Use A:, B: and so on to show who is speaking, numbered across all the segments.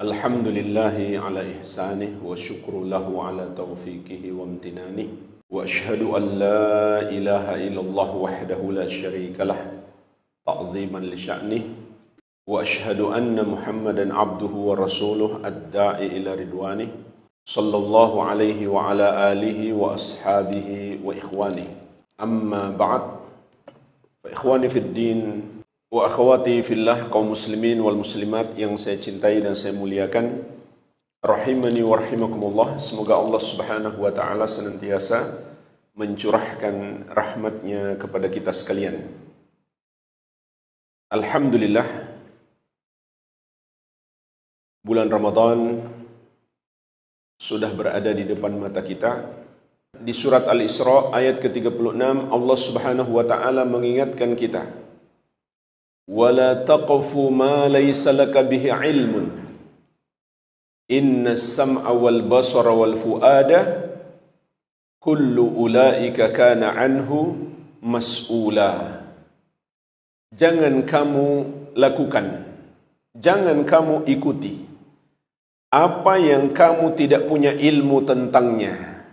A: Alhamdulillahi ala ihsanih wa syukru lahu ala taufiqihi wa amtinanih wa ashhadu an la ilaha illallah wahdahu la syarika lah ta'ziman li sya'nih wa ashhadu anna Muhammadan abduhu wa rasuluh ad-da'i ila ridwanih sallallahu alaihi wa ala alihi wa ashabihi wa ikhwanih amma ba'd fa ikhwani fid din wa akhwati fillah, kaum muslimin wal muslimat yang saya cintai dan saya muliakan, rahimani wa rahimakumullah. Semoga Allah subhanahu wa ta'ala senantiasa mencurahkan rahmatnya kepada kita sekalian. Alhamdulillah, bulan Ramadan sudah berada di depan mata kita. Di surat Al-Isra ayat ke-36 Allah subhanahu wa ta'ala mengingatkan kita, وَلَا تَقْفُ مَا لَيْسَ لَكَ بِهِ عِلْمٌ إِنَّ السَّمْعَ وَالْبَصَرَ وَالْفُؤَادَ كُلُّ أُولَئِكَ كَانَ عَنْهُ مَسْئُولًا. Jangan kamu lakukan, jangan kamu ikuti apa yang kamu tidak punya ilmu tentangnya,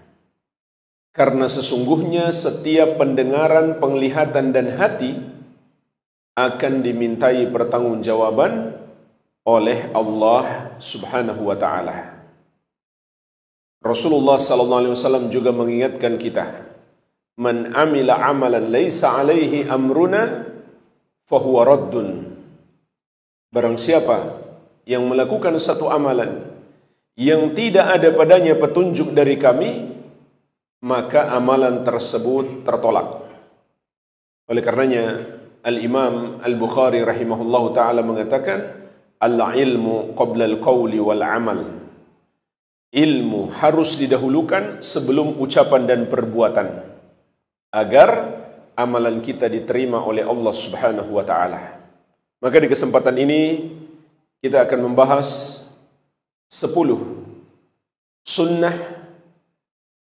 A: karena sesungguhnya setiap pendengaran, penglihatan dan hati akan dimintai pertanggungjawaban oleh Allah subhanahu wa ta'ala. Rasulullah sallallahu alaihi wasallam juga mengingatkan kita, man amila amalan laisa alaihi amruna fahuwa raddun. Barang siapa yang melakukan satu amalan yang tidak ada padanya petunjuk dari kami, maka amalan tersebut tertolak. Oleh karenanya Al-Imam Al-Bukhari rahimahullahu ta'ala mengatakan, al-ilmu qabla al-qawli wal-amal. Ilmu harus didahulukan sebelum ucapan dan perbuatan, agar amalan kita diterima oleh Allah subhanahu wa ta'ala. Maka di kesempatan ini kita akan membahas 10 sunnah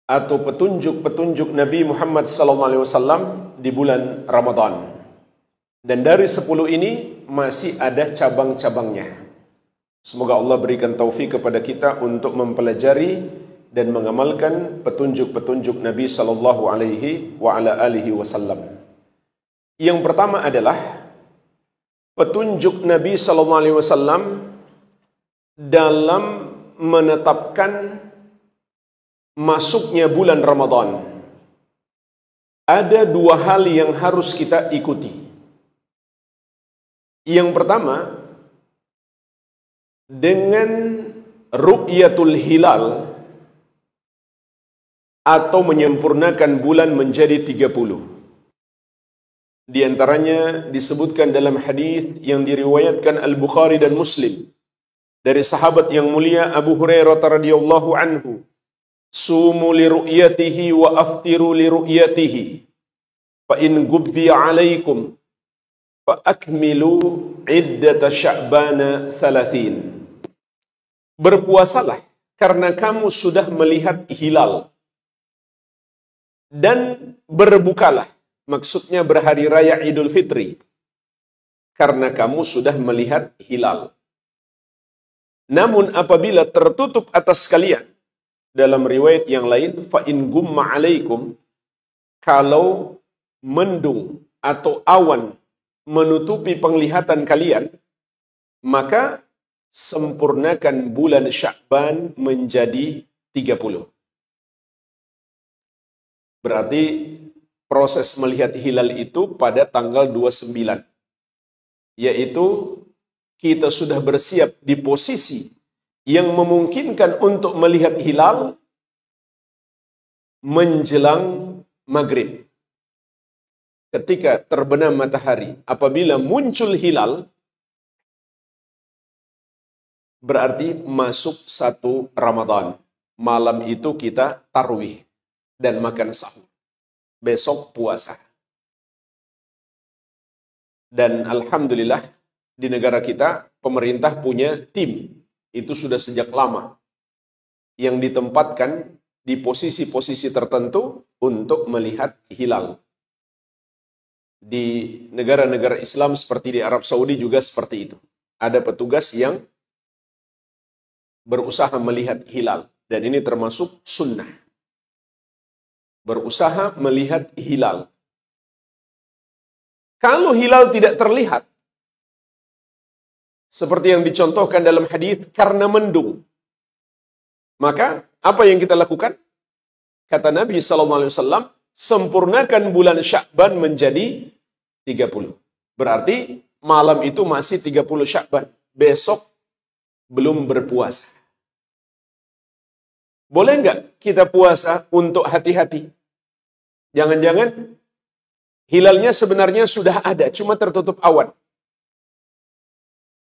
A: atau petunjuk-petunjuk Nabi Muhammad SAW di bulan Ramadan. Dan dari 10 ini masih ada cabang-cabangnya. Semoga Allah berikan taufik kepada kita untuk mempelajari dan mengamalkan petunjuk-petunjuk Nabi sallallahu alaihi wa ala alihi wasallam. Yang pertama adalah petunjuk Nabi sallallahu alaihi wasallam dalam menetapkan masuknya bulan Ramadan. Ada 2 hal yang harus kita ikuti. Yang pertama, dengan ru'yatul hilal atau menyempurnakan bulan menjadi 30. Di antaranya disebutkan dalam hadis yang diriwayatkan Al-Bukhari dan Muslim dari sahabat yang mulia Abu Hurairah radhiyallahu anhu, sumu li ru'yatihi wa aftiru li ru'yatihi fa in gubbiya alaikum fa'akmilu iddata sya'bana 30. Berpuasalah karena kamu sudah melihat hilal, dan berbukalah, maksudnya berhari raya Idul Fitri, karena kamu sudah melihat hilal. Namun apabila tertutup atas kalian, dalam riwayat yang lain, fa'in gumma alaikum, kalau mendung atau awan menutupi penglihatan kalian, maka sempurnakan bulan Sya'ban menjadi 30. Berarti proses melihat hilal itu pada tanggal 29. Yaitu kita sudah bersiap di posisi yang memungkinkan untuk melihat hilal menjelang maghrib. Ketika terbenam matahari, apabila muncul hilal, berarti masuk 1 Ramadan. Malam itu kita tarawih dan makan sahur. Besok puasa. Dan alhamdulillah di negara kita, pemerintah punya tim. Itu sudah sejak lama. Yang ditempatkan di posisi-posisi tertentu untuk melihat hilal. Di negara-negara Islam seperti di Arab Saudi juga seperti itu. Ada petugas yang berusaha melihat hilal. Dan ini termasuk sunnah. Berusaha melihat hilal. Kalau hilal tidak terlihat, seperti yang dicontohkan dalam hadis, karena mendung, maka apa yang kita lakukan? Kata Nabi SAW, sempurnakan bulan Sya'ban menjadi 30. Berarti malam itu masih 30 Sya'ban. Besok belum berpuasa. Boleh nggak kita puasa untuk hati-hati? Jangan-jangan hilalnya sebenarnya sudah ada, cuma tertutup awan.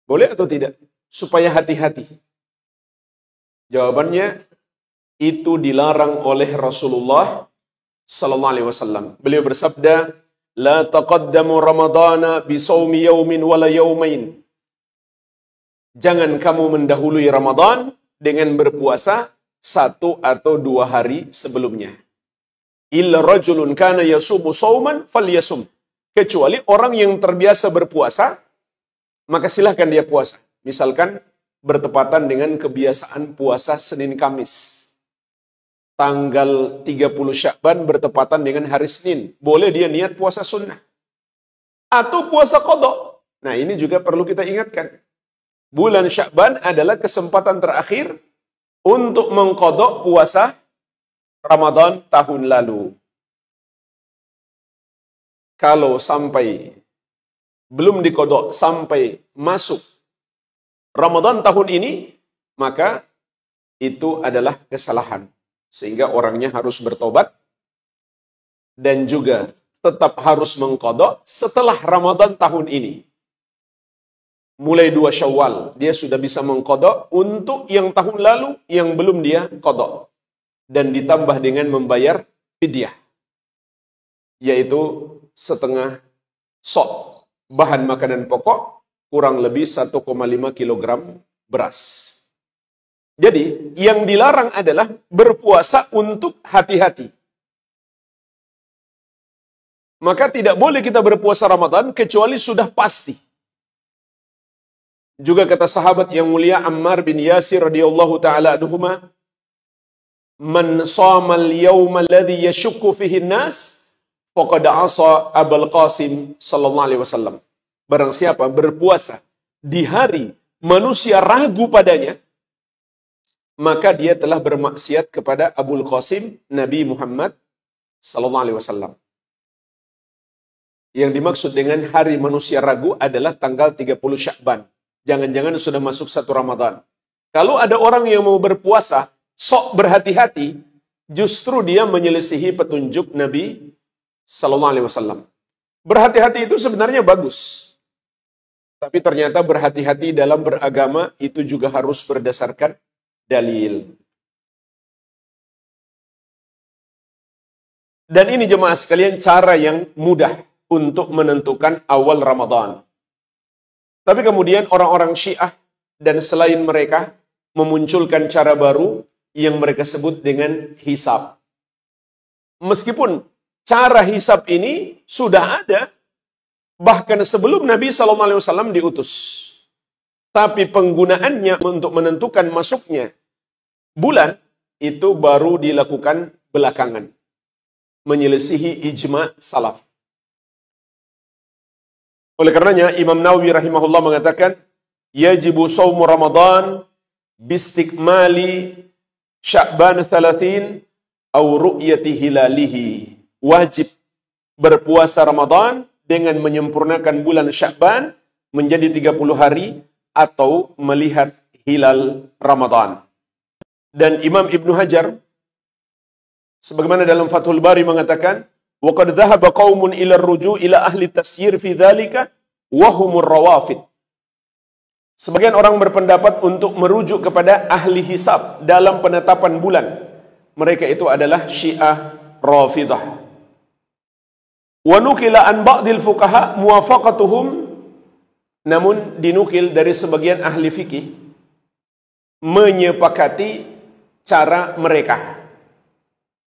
A: Boleh atau tidak? Supaya hati-hati. Jawabannya, itu dilarang oleh Rasulullah sallallahu alaihi wasallam. Beliau bersabda, "La taqaddamu Ramadana bi shaumi yaumin wala yaumain." Jangan kamu mendahului Ramadan dengan berpuasa 1 atau 2 hari sebelumnya. Illa rajulun kana yasumu shauman falyasum. Kecuali orang yang terbiasa berpuasa, maka silahkan dia puasa. Misalkan bertepatan dengan kebiasaan puasa Senin Kamis. Tanggal 30 Sya'ban bertepatan dengan hari Senin. Boleh dia niat puasa sunnah. Atau puasa qadha. Nah, ini juga perlu kita ingatkan. Bulan Sya'ban adalah kesempatan terakhir untuk mengqadha puasa Ramadan tahun lalu. Kalau sampai belum diqadha sampai masuk Ramadan tahun ini, maka itu adalah kesalahan. Sehingga orangnya harus bertobat dan juga tetap harus mengqadha setelah Ramadan tahun ini. Mulai 2 Syawal, dia sudah bisa mengqadha untuk yang tahun lalu yang belum dia qadha. Dan ditambah dengan membayar fidyah, yaitu setengah sok bahan makanan pokok, kurang lebih 1,5 kilogram beras. Jadi, yang dilarang adalah berpuasa untuk hati-hati. Maka tidak boleh kita berpuasa Ramadan kecuali sudah pasti. Juga kata sahabat yang mulia Ammar bin Yasir radhiyallahu taala anhuma, "Man shama al-yawma alladhi yashukku fihi an-nas faqad 'asa Abul Qasim sallallahu alaihi wasallam." Barang siapa berpuasa di hari manusia ragu padanya, maka dia telah bermaksiat kepada Abul Qasim Nabi Muhammad sallallahu alaihi wasallam. Yang dimaksud dengan hari manusia ragu adalah tanggal 30 Sya'ban. Jangan-jangan sudah masuk 1 Ramadan. Kalau ada orang yang mau berpuasa, sok berhati-hati, justru dia menyelisihi petunjuk Nabi sallallahu alaihi wasallam. Berhati-hati itu sebenarnya bagus. Tapi ternyata berhati-hati dalam beragama itu juga harus berdasarkan dalil. Dan ini jemaah sekalian cara yang mudah untuk menentukan awal Ramadan. Tapi kemudian orang-orang Syiah dan selain mereka memunculkan cara baru yang mereka sebut dengan hisab. Meskipun cara hisab ini sudah ada bahkan sebelum Nabi SAW diutus. Tapi penggunaannya untuk menentukan masuknya bulan itu baru dilakukan belakangan. Menyelisihi ijma' salaf. Oleh karenanya Imam Nawawi rahimahullah mengatakan, yajibu shaumu Ramadan bistikmali Sya'ban 30 au ru'yati hilalihi. Wajib berpuasa Ramadan dengan menyempurnakan bulan Sya'ban menjadi 30 hari atau melihat hilal Ramadan. Dan Imam Ibnu Hajar sebagaimana dalam Fathul Bari mengatakan, wa qad dhahaba qaumun ila ar-ruju' ila ahli tasyir fi dzalika wa humur rawafid. Sebagian orang berpendapat untuk merujuk kepada ahli hisab dalam penetapan bulan. Mereka itu adalah Syiah Rafidah. Wa nukila an ba'dil fuqaha muwafaqatuhum, namun dinukil dari sebagian ahli fikih menyepakati cara mereka.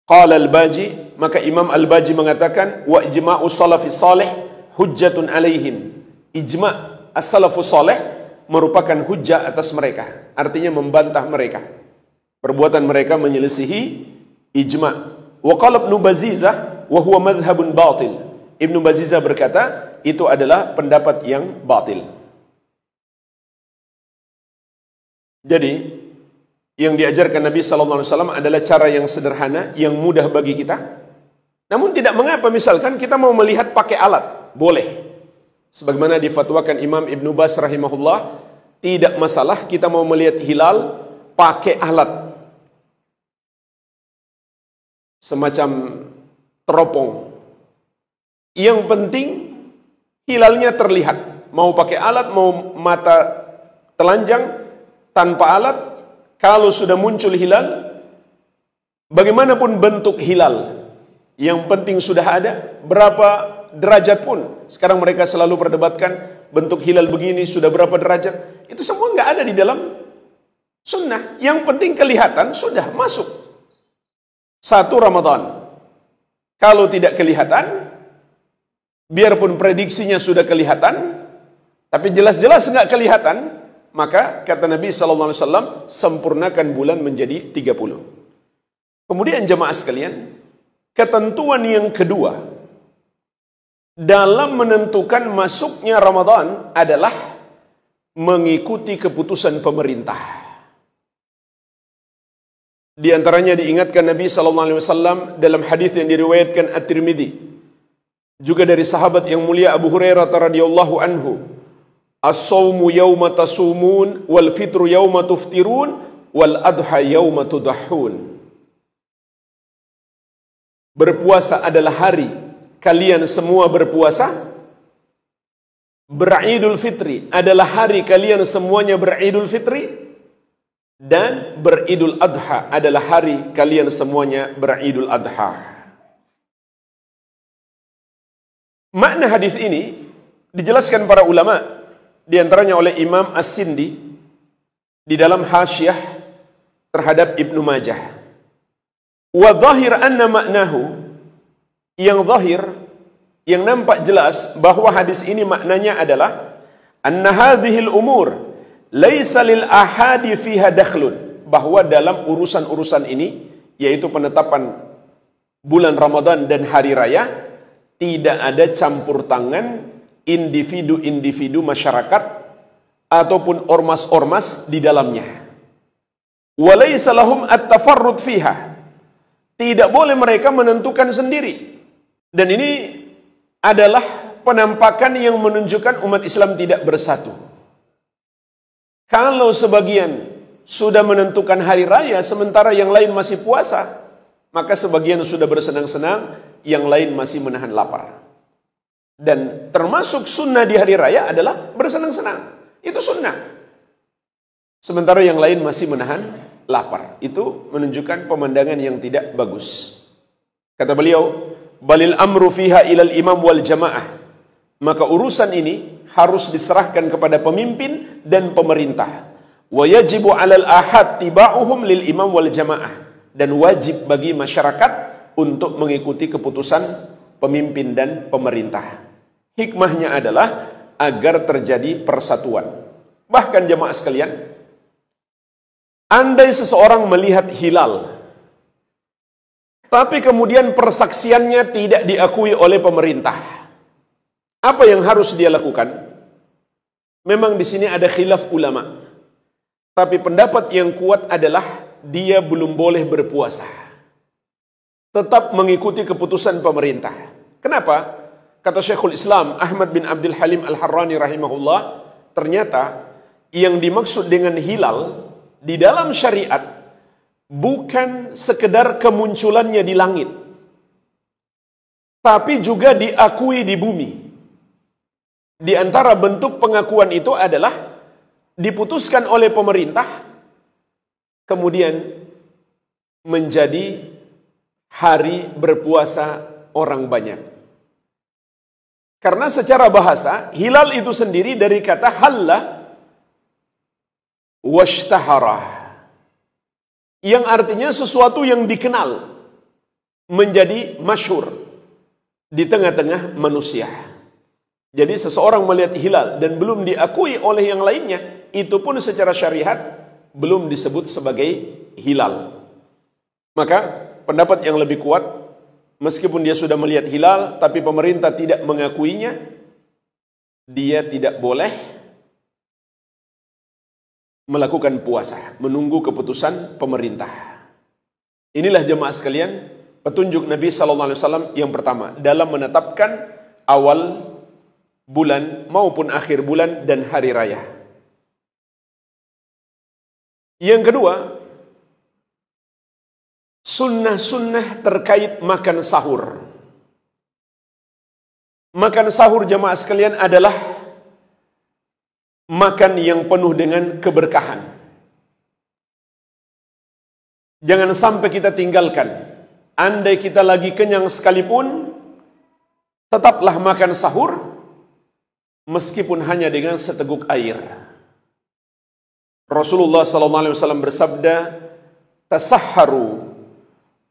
A: Qala al-Baji, maka Imam Al-Baji mengatakan, wa ijma'u salafis salih hujjatun alaihim. Ijma' as-salafus salih merupakan hujjah atas mereka. Artinya membantah mereka. Perbuatan mereka menyelisihi ijma'. Wa qala Ibnu Bazizah wa huwa madhhabun batil. Ibnu Bazizah berkata, itu adalah pendapat yang batil. Jadi, yang diajarkan Nabi sallallahu alaihi wasallam adalah cara yang sederhana, yang mudah bagi kita. Namun tidak mengapa misalkan kita mau melihat pakai alat, boleh. Sebagaimana difatwakan Imam Ibnu Baz rahimahullah, tidak masalah kita mau melihat hilal pakai alat. Semacam teropong. Yang penting hilalnya terlihat. Mau pakai alat, mau mata telanjang, tanpa alat, kalau sudah muncul hilal, bagaimanapun bentuk hilal, yang penting sudah ada, berapa derajat pun. Sekarang mereka selalu perdebatkan, bentuk hilal begini sudah berapa derajat. Itu semua nggak ada di dalam sunnah. Yang penting kelihatan, sudah masuk 1 Ramadan. Kalau tidak kelihatan, biarpun prediksinya sudah kelihatan, tapi jelas-jelas nggak kelihatan, maka kata Nabi SAW, sempurnakan bulan menjadi 30. Kemudian jemaah sekalian, ketentuan yang kedua dalam menentukan masuknya Ramadan adalah mengikuti keputusan pemerintah. Di antaranya diingatkan Nabi SAW dalam hadis yang diriwayatkan At-Tirmidzi, juga dari sahabat yang mulia Abu Hurairah radhiyallahu anhu, as-sawmu yawma tasumun wal fitru yawma tuftirun wal adha yawma tudahhun. Berpuasa adalah hari kalian semua berpuasa. Beridul fitri adalah hari kalian semuanya beridul fitri. Dan beridul adha adalah hari kalian semuanya beridul adha. Makna hadis ini dijelaskan para ulama, di antaranya oleh Imam As-Sindi di dalam Hasyiah terhadap Ibnu Majah. Wa dhahir anna maknahu, yang zahir, yang nampak jelas bahwa hadis ini maknanya adalah anna hadhil umur laisa lil ahadi fiha dakhlun, bahwa dalam urusan-urusan ini, yaitu penetapan bulan Ramadan dan hari raya, tidak ada campur tangan individu-individu masyarakat ataupun ormas-ormas di dalamnya. Walaysa lahum at-tafarrud fiha, tidak boleh mereka menentukan sendiri. Dan ini adalah penampakan yang menunjukkan umat Islam tidak bersatu. Kalau sebagian sudah menentukan hari raya sementara yang lain masih puasa, maka sebagian sudah bersenang-senang, yang lain masih menahan lapar. Dan termasuk sunnah di hari raya adalah bersenang-senang. Itu sunnah. Sementara yang lain masih menahan lapar. Itu menunjukkan pemandangan yang tidak bagus. Kata beliau, balil amru fiha ilal imam wal jamaah. Maka urusan ini harus diserahkan kepada pemimpin dan pemerintah. Wa yajibu 'alal ahad tiba'uhum lil imam wal jamaah. Dan wajib bagi masyarakat untuk mengikuti keputusan pemimpin dan pemerintah. Hikmahnya adalah agar terjadi persatuan. Bahkan jemaah sekalian, andai seseorang melihat hilal, tapi kemudian persaksiannya tidak diakui oleh pemerintah, apa yang harus dia lakukan? Memang di sini ada khilaf ulama. Tapi pendapat yang kuat adalah dia belum boleh berpuasa. Tetap mengikuti keputusan pemerintah. Kenapa? Kata Syekhul Islam Ahmad bin Abdul Halim Al-Harrani rahimahullah, ternyata yang dimaksud dengan hilal di dalam syariat bukan sekedar kemunculannya di langit, tapi juga diakui di bumi. Di antara bentuk pengakuan itu adalah diputuskan oleh pemerintah, kemudian menjadi hari berpuasa orang banyak. Karena secara bahasa, hilal itu sendiri dari kata halla washtahara, yang artinya sesuatu yang dikenal, menjadi masyhur di tengah-tengah manusia. Jadi seseorang melihat hilal dan belum diakui oleh yang lainnya, itu pun secara syariat belum disebut sebagai hilal. Maka pendapat yang lebih kuat, meskipun dia sudah melihat hilal, tapi pemerintah tidak mengakuinya, dia tidak boleh melakukan puasa, menunggu keputusan pemerintah. Inilah jemaah sekalian, petunjuk Nabi SAW yang pertama dalam menetapkan awal bulan maupun akhir bulan dan hari raya. Yang kedua, sunnah-sunnah terkait makan sahur. Makan sahur jemaah sekalian adalah makan yang penuh dengan keberkahan. Jangan sampai kita tinggalkan. Andai kita lagi kenyang sekalipun, tetaplah makan sahur, meskipun hanya dengan seteguk air. Rasulullah SAW bersabda, tasahharu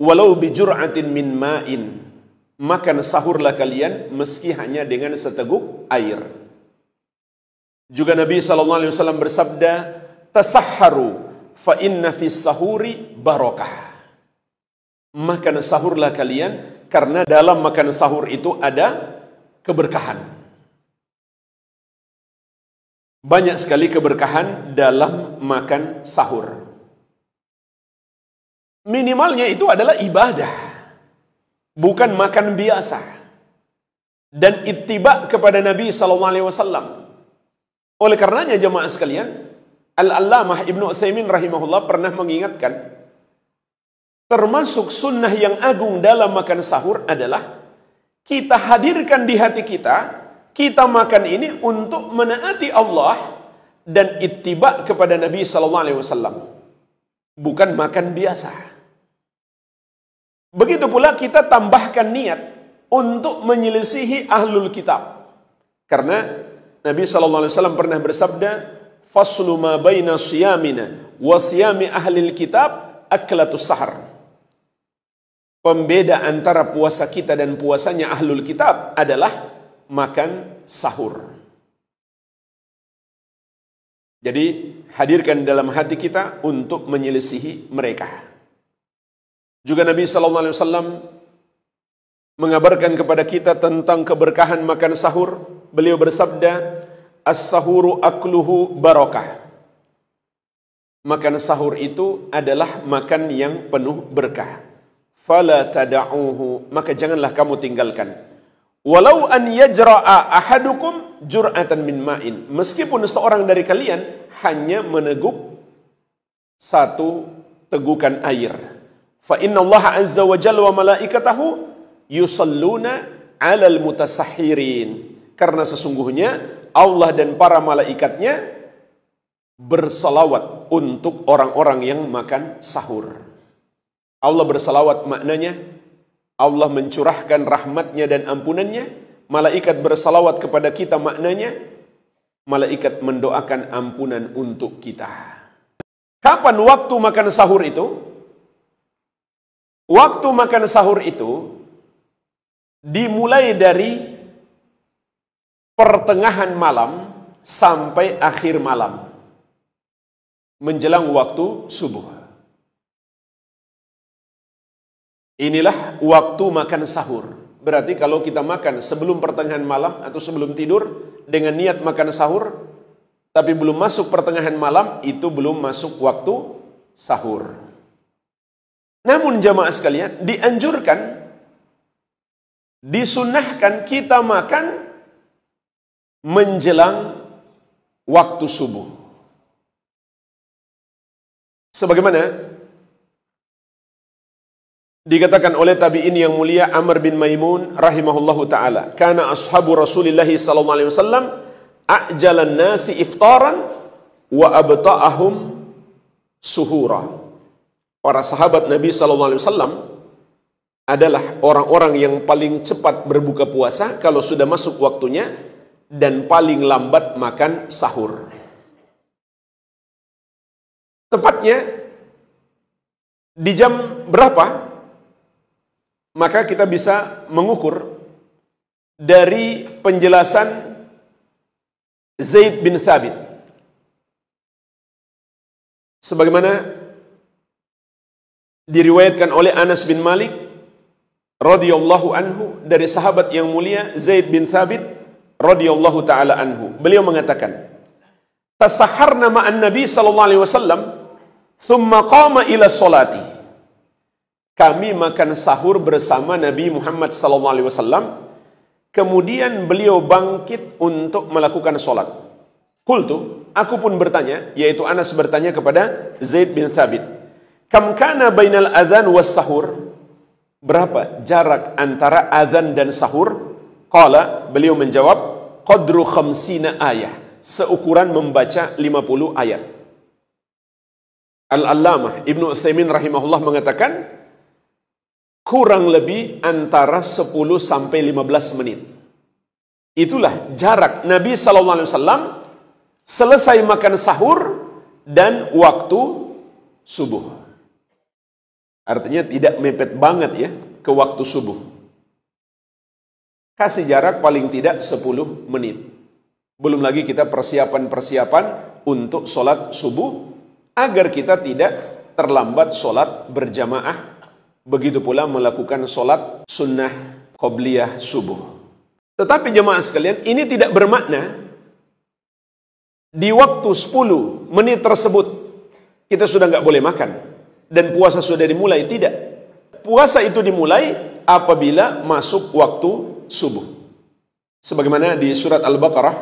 A: walau bijur'atin min ma'in. Makan sahurlah kalian meski hanya dengan seteguk air. Juga Nabi SAW bersabda, tasahharu fa inna fis sahuri barakah. Makan sahurlah kalian karena dalam makan sahur itu ada keberkahan. Banyak sekali keberkahan dalam makan sahur. Minimalnya itu adalah ibadah, bukan makan biasa. Dan ittiba kepada Nabi SAW. Oleh karenanya jemaah sekalian, Al-Allamah Ibnu Utsaimin rahimahullah pernah mengingatkan, termasuk sunnah yang agung dalam makan sahur adalah kita hadirkan di hati kita makan ini untuk menaati Allah dan ittiba kepada Nabi SAW. Bukan makan biasa. Begitu pula kita tambahkan niat untuk menyelisihi ahlul kitab. Karena Nabi SAW pernah bersabda, faslu ma baina siyamina wa siyami ahlil kitab aklatus sahar. Pembeda antara puasa kita dan puasanya ahlul kitab adalah makan sahur. Jadi hadirkan dalam hati kita untuk menyelisihi mereka. Juga Nabi SAW mengabarkan kepada kita tentang keberkahan makan sahur. Beliau bersabda, as-sahuru akluhu barakah. Makan sahur itu adalah makan yang penuh berkah. Fala tada'uhu, maka janganlah kamu tinggalkan. Walau an yajra'a ahadukum jur'atan min ma'in. Meskipun seorang dari kalian hanya meneguk satu tegukan air. Fa inna Allah azza wa jalla wa malaikatahu yusalluna 'alal mutasahhirin. Karena sesungguhnya Allah dan para malaikatnya bersalawat untuk orang-orang yang makan sahur. Allah bersalawat maknanya Allah mencurahkan rahmatnya dan ampunannya. Malaikat bersalawat kepada kita maknanya malaikat mendoakan ampunan untuk kita. Kapan waktu makan sahur itu? Waktu makan sahur itu dimulai dari pertengahan malam sampai akhir malam, menjelang waktu subuh. Inilah waktu makan sahur. Berarti kalau kita makan sebelum pertengahan malam atau sebelum tidur dengan niat makan sahur, tapi belum masuk pertengahan malam, itu belum masuk waktu sahur. Namun jamaah sekalian, dianjurkan, disunnahkan kita makan menjelang waktu subuh. Sebagaimana dikatakan oleh tabi'in yang mulia Amr bin Maimun rahimahullahu ta'ala, kana ashabu Rasulillah sallallahu alaihi wasallam a'jalan nasi iftaran wa abta'ahum suhura. Para sahabat Nabi sallallahu alaihi wasallam adalah orang-orang yang paling cepat berbuka puasa kalau sudah masuk waktunya dan paling lambat makan sahur. Tepatnya di jam berapa? Maka kita bisa mengukur dari penjelasan Zaid bin Thabit. Sebagaimana diriwayatkan oleh Anas bin Malik radhiyallahu anhu dari sahabat yang mulia Zaid bin Thabit radhiyallahu taala anhu. Beliau mengatakan, "Tasaharna ma'an Nabi sallallahu alaihi wasallam, thumma qama ila sholati." Kami makan sahur bersama Nabi Muhammad sallallahu alaihi wasallam, kemudian beliau bangkit untuk melakukan sholat. Qultu, aku pun bertanya, yaitu Anas bertanya kepada Zaid bin Thabit, "Kam kana bainal adzan was sahur?" Berapa jarak antara adzan dan sahur? Qala, beliau menjawab, qadru khamsina ayah, seukuran membaca 50 ayat. Al-Allamah Ibnu Utsaimin rahimahullah mengatakan, kurang lebih antara 10 sampai 15 menit. Itulah jarak Nabi sallallahu alaihi wasallam selesai makan sahur dan waktu subuh. Artinya tidak mepet banget ya ke waktu subuh. Kasih jarak paling tidak 10 menit. Belum lagi kita persiapan-persiapan untuk sholat subuh agar kita tidak terlambat sholat berjamaah. Begitu pula melakukan sholat sunnah qobliyah subuh. Tetapi jemaah sekalian, ini tidak bermakna di waktu 10 menit tersebut kita sudah nggak boleh makan dan puasa sudah dimulai. Tidak. Puasa itu dimulai apabila masuk waktu subuh. Sebagaimana di surat Al-Baqarah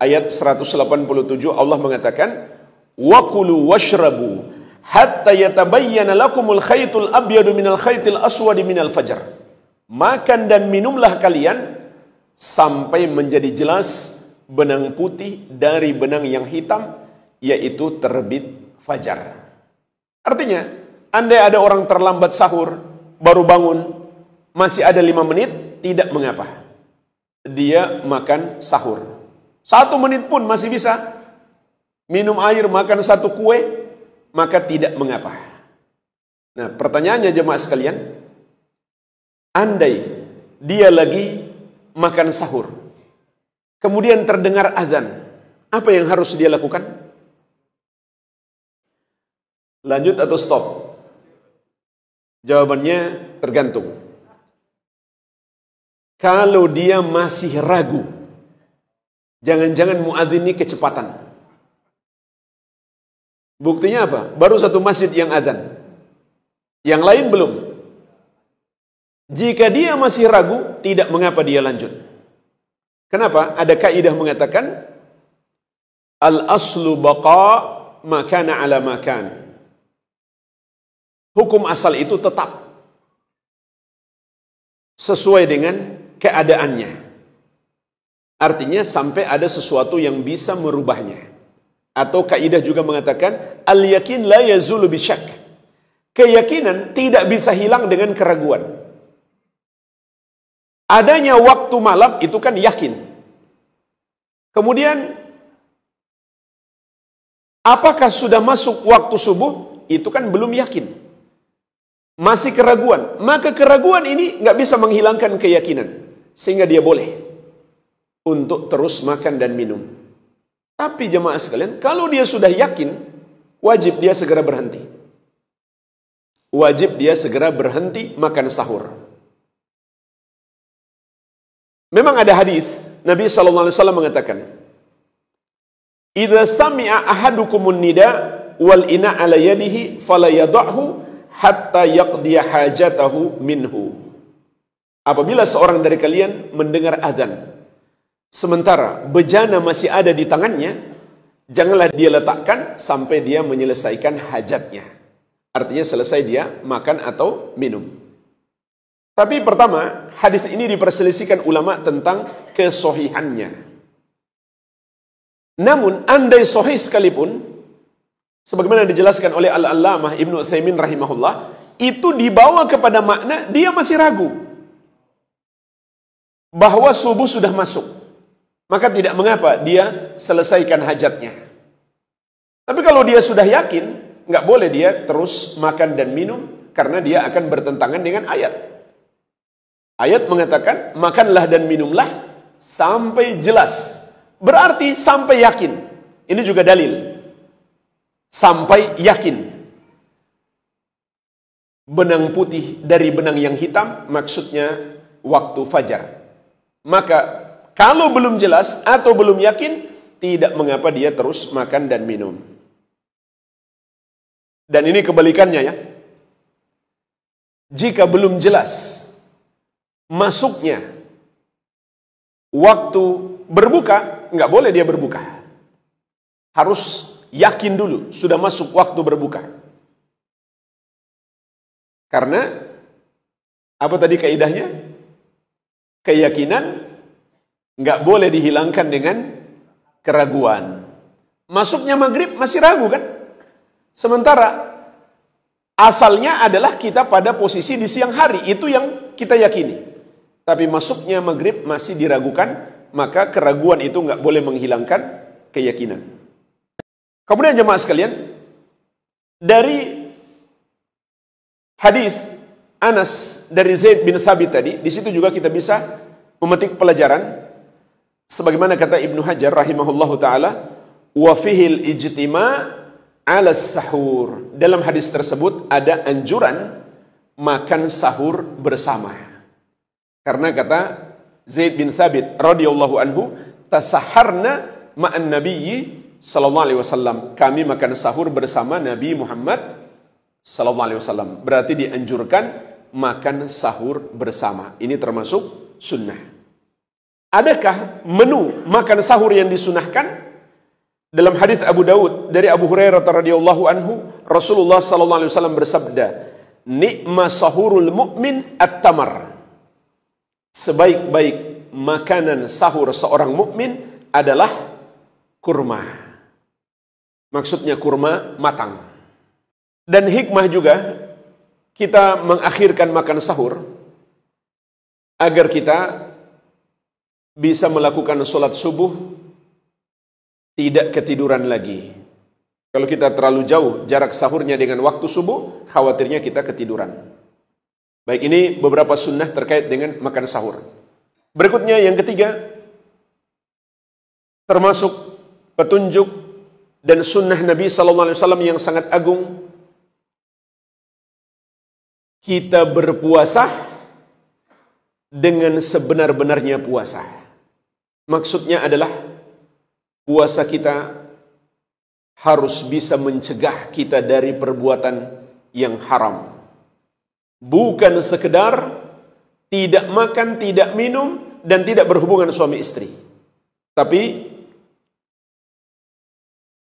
A: ayat 187 Allah mengatakan, "Wa kulu washrabu hatta yatabayyana lakumul khaytul abyadu minal khaytil aswadi minal fajr." Makan dan minumlah kalian sampai menjadi jelas benang putih dari benang yang hitam, yaitu terbit fajar. Artinya, andai ada orang terlambat sahur, baru bangun, masih ada 5 menit, tidak mengapa. Dia makan sahur. 1 menit pun masih bisa. Minum air, makan 1 kue, maka tidak mengapa. Nah, pertanyaannya jemaah sekalian, andai dia lagi makan sahur, kemudian terdengar azan, apa yang harus dia lakukan? Lanjut atau stop? Jawabannya tergantung. Kalau dia masih ragu, jangan-jangan muadzin ini kecepatan. Buktinya apa? Baru 1 masjid yang azan, yang lain belum. Jika dia masih ragu, tidak mengapa dia lanjut. Kenapa? Ada kaidah mengatakan, al-aslu baqa makana ala makan. Hukum asal itu tetap sesuai dengan keadaannya. Artinya sampai ada sesuatu yang bisa merubahnya. Atau kaidah juga mengatakan, al-yakin la yazulu bisyak. Keyakinan tidak bisa hilang dengan keraguan. Adanya waktu malam itu kan yakin. Kemudian, apakah sudah masuk waktu subuh? Itu kan belum yakin. Masih keraguan. Maka keraguan ini nggak bisa menghilangkan keyakinan. Sehingga dia boleh untuk terus makan dan minum. Tapi jemaah sekalian, kalau dia sudah yakin, wajib dia segera berhenti. Wajib dia segera berhenti makan sahur. Memang ada hadis Nabi SAW mengatakan, "Idza sami'a ahadukumun nida wal ina ala yadihi fala yad'hu hatta yaqdiya hajatahu minhu." Apabila seorang dari kalian mendengar azan, sementara bejana masih ada di tangannya, janganlah dia letakkan sampai dia menyelesaikan hajatnya. Artinya selesai dia makan atau minum. Tapi pertama, hadis ini diperselisihkan ulama tentang kesohihannya. Namun, andai sohih sekalipun, sebagaimana dijelaskan oleh Al-Allamah Ibnu Utsaimin rahimahullah, itu dibawa kepada makna dia masih ragu bahwa subuh sudah masuk. Maka tidak mengapa dia selesaikan hajatnya. Tapi kalau dia sudah yakin, nggak boleh dia terus makan dan minum, karena dia akan bertentangan dengan ayat. Ayat mengatakan, makanlah dan minumlah sampai jelas. Berarti sampai yakin. Ini juga dalil. sampai yakin benang putih dari benang yang hitam, maksudnya waktu fajar. Maka kalau belum jelas atau belum yakin, tidak mengapa dia terus makan dan minum. Dan ini kebalikannya ya. Jika belum jelas masuknya waktu berbuka, nggak boleh dia berbuka. Harus yakin dulu sudah masuk waktu berbuka. Karena apa tadi kaidahnya? Keyakinan nggak boleh dihilangkan dengan keraguan. Masuknya maghrib masih ragu kan? Sementara asalnya adalah kita pada posisi di siang hari, itu yang kita yakini. Tapi masuknya maghrib masih diragukan, maka keraguan itu nggak boleh menghilangkan keyakinan. Kemudian jemaah sekalian, dari hadis Anas dari Zaid bin Thabit tadi, di situ juga kita bisa memetik pelajaran. Sebagaimana kata Ibnu Hajar rahimahullahu taala, wa fihil ijtima' ala sahur. Dalam hadis tersebut ada anjuran makan sahur bersama. Karena kata Zaid bin Thabit radhiyallahu anhu, tasaharna ma'an nabiyyi sallallahu alaihi wasallam. Kami makan sahur bersama Nabi Muhammad sallallahu alaihi wasallam. Berarti dianjurkan makan sahur bersama. Ini termasuk sunnah. Adakah menu makan sahur yang disunahkan? Dalam hadis Abu Daud dari Abu Hurairah radhiyallahu anhu, Rasulullah sallallahu alaihi wasallam bersabda, "Ni'ma sahurul mu'min at-tamar." Sebaik-baik makanan sahur seorang mukmin adalah kurma. Maksudnya kurma matang. Dan hikmah juga kita mengakhirkan makan sahur agar kita bisa melakukan sholat subuh tidak ketiduran lagi. Kalau kita terlalu jauh jarak sahurnya dengan waktu subuh, khawatirnya kita ketiduran. Baik, ini beberapa sunnah terkait dengan makan sahur. Berikutnya yang ketiga, termasuk petunjuk dan sunnah Nabi sallallahu alaihi wasallam yang sangat agung, kita berpuasa dengan sebenar-benarnya puasa. Maksudnya adalah puasa kita harus bisa mencegah kita dari perbuatan yang haram. Bukan sekedar tidak makan, tidak minum, dan tidak berhubungan suami istri. Tapi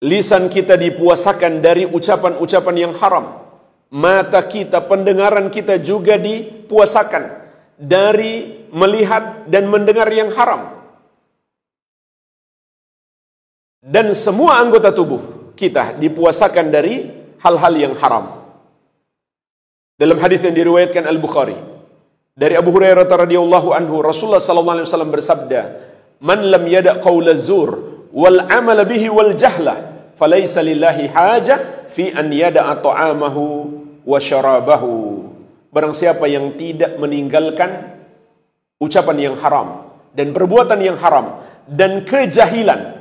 A: lisan kita dipuasakan dari ucapan-ucapan yang haram. Mata kita, pendengaran kita juga dipuasakan dari melihat dan mendengar yang haram. Dan semua anggota tubuh kita dipuasakan dari hal-hal yang haram. Dalam hadis yang diriwayatkan Al-Bukhari dari Abu Hurairah radhiyallahu anhu, Rasulullah sallallahu alaihi wasallam bersabda, "Man lam yada' qaula zur wal 'amala bihi wal jahla, falaysa lillahi haja fi an yada'a ta'amahu wa syarabahu." Barang siapa yang tidak meninggalkan ucapan yang haram dan perbuatan yang haram dan kejahilan,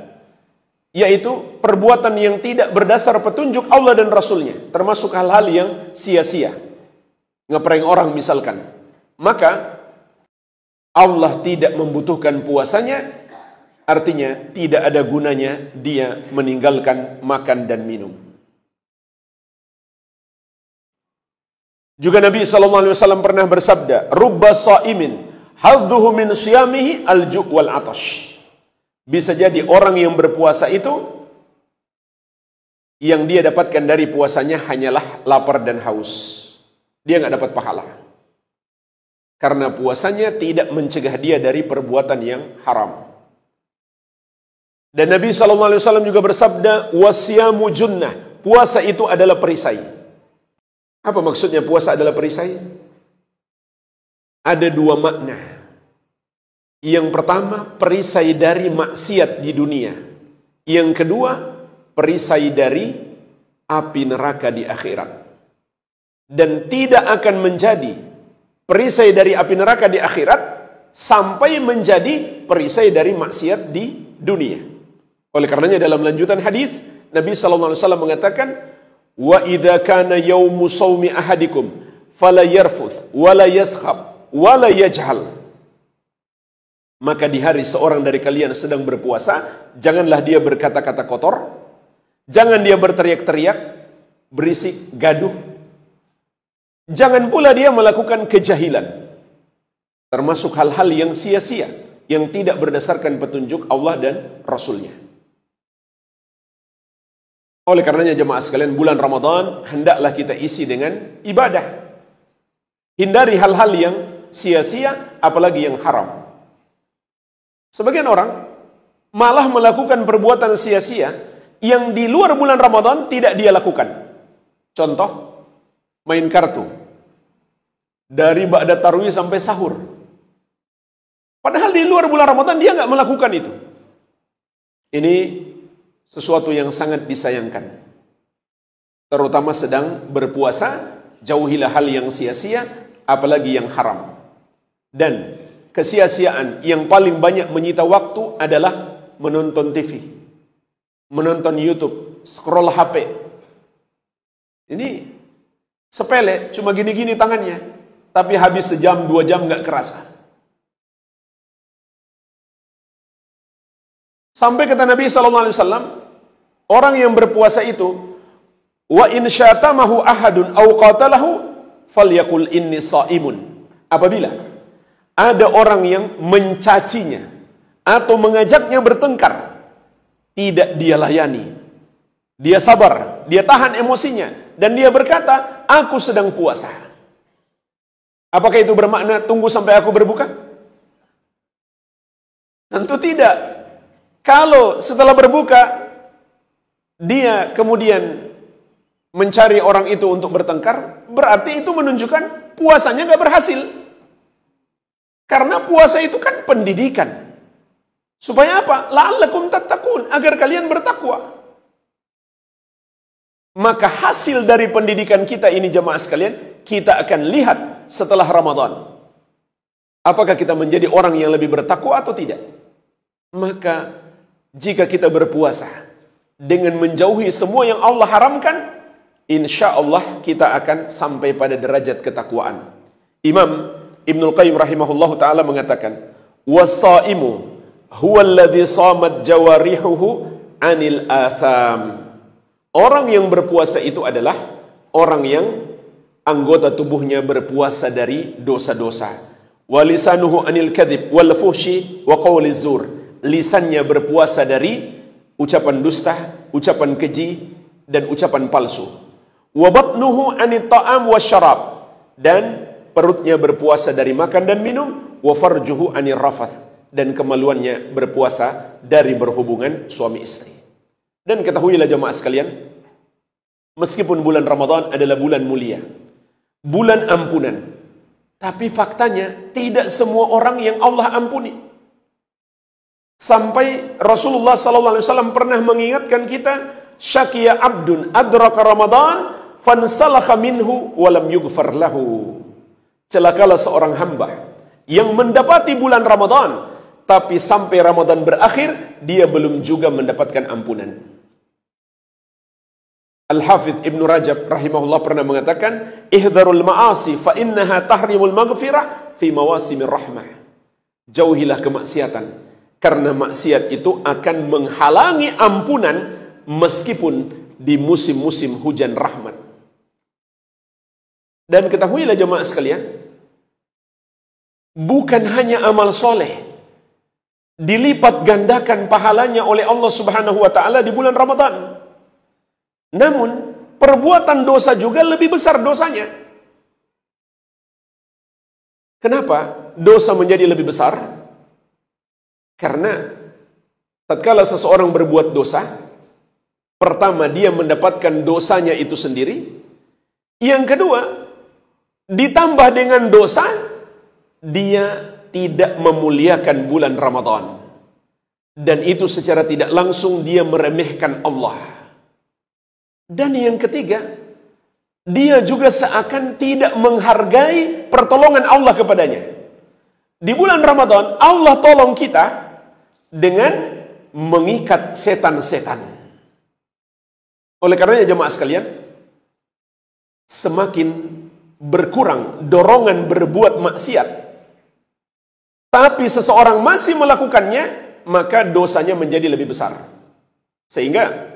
A: yaitu perbuatan yang tidak berdasar petunjuk Allah dan Rasulnya, termasuk hal-hal yang sia-sia, ngeprank orang misalkan, maka Allah tidak membutuhkan puasanya. Artinya tidak ada gunanya dia meninggalkan makan dan minum. Juga Nabi SAW pernah bersabda, "Rubba sha'imin hadduhu min siyamihi al-ju' wal 'atash." Bisa jadi orang yang berpuasa itu yang dia dapatkan dari puasanya hanyalah lapar dan haus. Dia nggak dapat pahala. Karena puasanya tidak mencegah dia dari perbuatan yang haram. Dan Nabi SAW juga bersabda, "Wasyamu junnah." Puasa itu adalah perisai. Apa maksudnya puasa adalah perisai? Ada dua makna. Yang pertama, perisai dari maksiat di dunia. Yang kedua, perisai dari api neraka di akhirat. Dan tidak akan menjadi perisai dari api neraka di akhirat sampai menjadi perisai dari maksiat di dunia. Oleh karenanya dalam lanjutan hadis Nabi SAW mengatakan, wa idza kana yaumu shaumi ahadikum fala yarfuth wala yaskhab wala yajhal. Maka di hari seorang dari kalian sedang berpuasa, janganlah dia berkata-kata kotor, jangan dia berteriak-teriak, berisik, gaduh. Jangan pula dia melakukan kejahilan, termasuk hal-hal yang sia-sia, yang tidak berdasarkan petunjuk Allah dan Rasulnya. Oleh karenanya jemaah sekalian, bulan Ramadan hendaklah kita isi dengan ibadah. Hindari hal-hal yang sia-sia, apalagi yang haram. Sebagian orang malah melakukan perbuatan sia-sia yang di luar bulan Ramadan tidak dia lakukan. Contoh, main kartu dari ba'da tarawih sampai sahur. Padahal di luar bulan Ramadan dia nggak melakukan itu. Ini sesuatu yang sangat disayangkan. Terutama sedang berpuasa, jauhilah hal yang sia-sia, apalagi yang haram. Dan kesia-siaan yang paling banyak menyita waktu adalah menonton TV, menonton YouTube, scroll HP. Ini sepele, cuma gini-gini tangannya, tapi habis sejam, 2 jam nggak kerasa. Sampai kata Nabi SAW, orang yang berpuasa itu, wa in syatamahu ahadun aw qatalahu falyakul inni shaimun. Apabila ada orang yang mencacinya atau mengajaknya bertengkar, tidak dia layani. Dia sabar, dia tahan emosinya, dan dia berkata, aku sedang puasa. Apakah itu bermakna tunggu sampai aku berbuka? Tentu tidak. Kalau setelah berbuka dia kemudian mencari orang itu untuk bertengkar, berarti itu menunjukkan puasanya gak berhasil. Karena puasa itu kan pendidikan. Supaya apa? La'allakum tattaqun, agar kalian bertakwa. Maka hasil dari pendidikan kita ini jemaah sekalian, kita akan lihat setelah Ramadan. Apakah kita menjadi orang yang lebih bertakwa atau tidak? Maka jika kita berpuasa dengan menjauhi semua yang Allah haramkan, insya Allah kita akan sampai pada derajat ketakwaan. Imam Ibnul Qayyim rahimahullahu ta'ala mengatakan, wasaimu huwa alladhi samat jawarihuhu anil atham. Orang yang berpuasa itu adalah orang yang anggota tubuhnya berpuasa dari dosa-dosa. Walisanuhu anil kadhib wal fuhshi wa qawli zur. Lisannya berpuasa dari ucapan dusta, ucapan keji, dan ucapan palsu. Wa batnuhu anit ta'am wasyarab. Dan perutnya berpuasa dari makan dan minum. Wa farjuhu anir rafath. Dan kemaluannya berpuasa dari berhubungan suami istri. Dan ketahuilah jemaah sekalian, meskipun bulan Ramadan adalah bulan mulia, bulan ampunan, tapi faktanya tidak semua orang yang Allah ampuni. Sampai Rasulullah SAW pernah mengingatkan kita, syakiya abdun adraka Ramadan fansalakha minhu walam yughfar lahu. Celakalah seorang hamba yang mendapati bulan Ramadan, tapi sampai Ramadan berakhir dia belum juga mendapatkan ampunan. Al-Hafidh Ibn Rajab rahimahullah pernah mengatakan, ihdarul ma'asi fa innaha tahrimul maghfirah fi mawasimir rahmah. Jauhilah kemaksiatan, karena maksiat itu akan menghalangi ampunan meskipun di musim-musim hujan rahmat. Dan ketahuilah jemaah sekalian, bukan hanya amal soleh dilipat gandakan pahalanya oleh Allah Subhanahu wa ta'ala di bulan Ramadan, namun perbuatan dosa juga lebih besar dosanya. Kenapa dosa menjadi lebih besar? Karena tatkala seseorang berbuat dosa, pertama dia mendapatkan dosanya itu sendiri. Yang kedua, ditambah dengan dosa, dia tidak memuliakan bulan Ramadan. Dan itu secara tidak langsung dia meremehkan Allah. Dan yang ketiga, dia juga seakan tidak menghargai pertolongan Allah kepadanya. Di bulan Ramadan, Allah tolong kita dengan mengikat setan-setan. Oleh karenanya jemaah sekalian, semakin berkurang dorongan berbuat maksiat, tapi seseorang masih melakukannya, maka dosanya menjadi lebih besar. Sehingga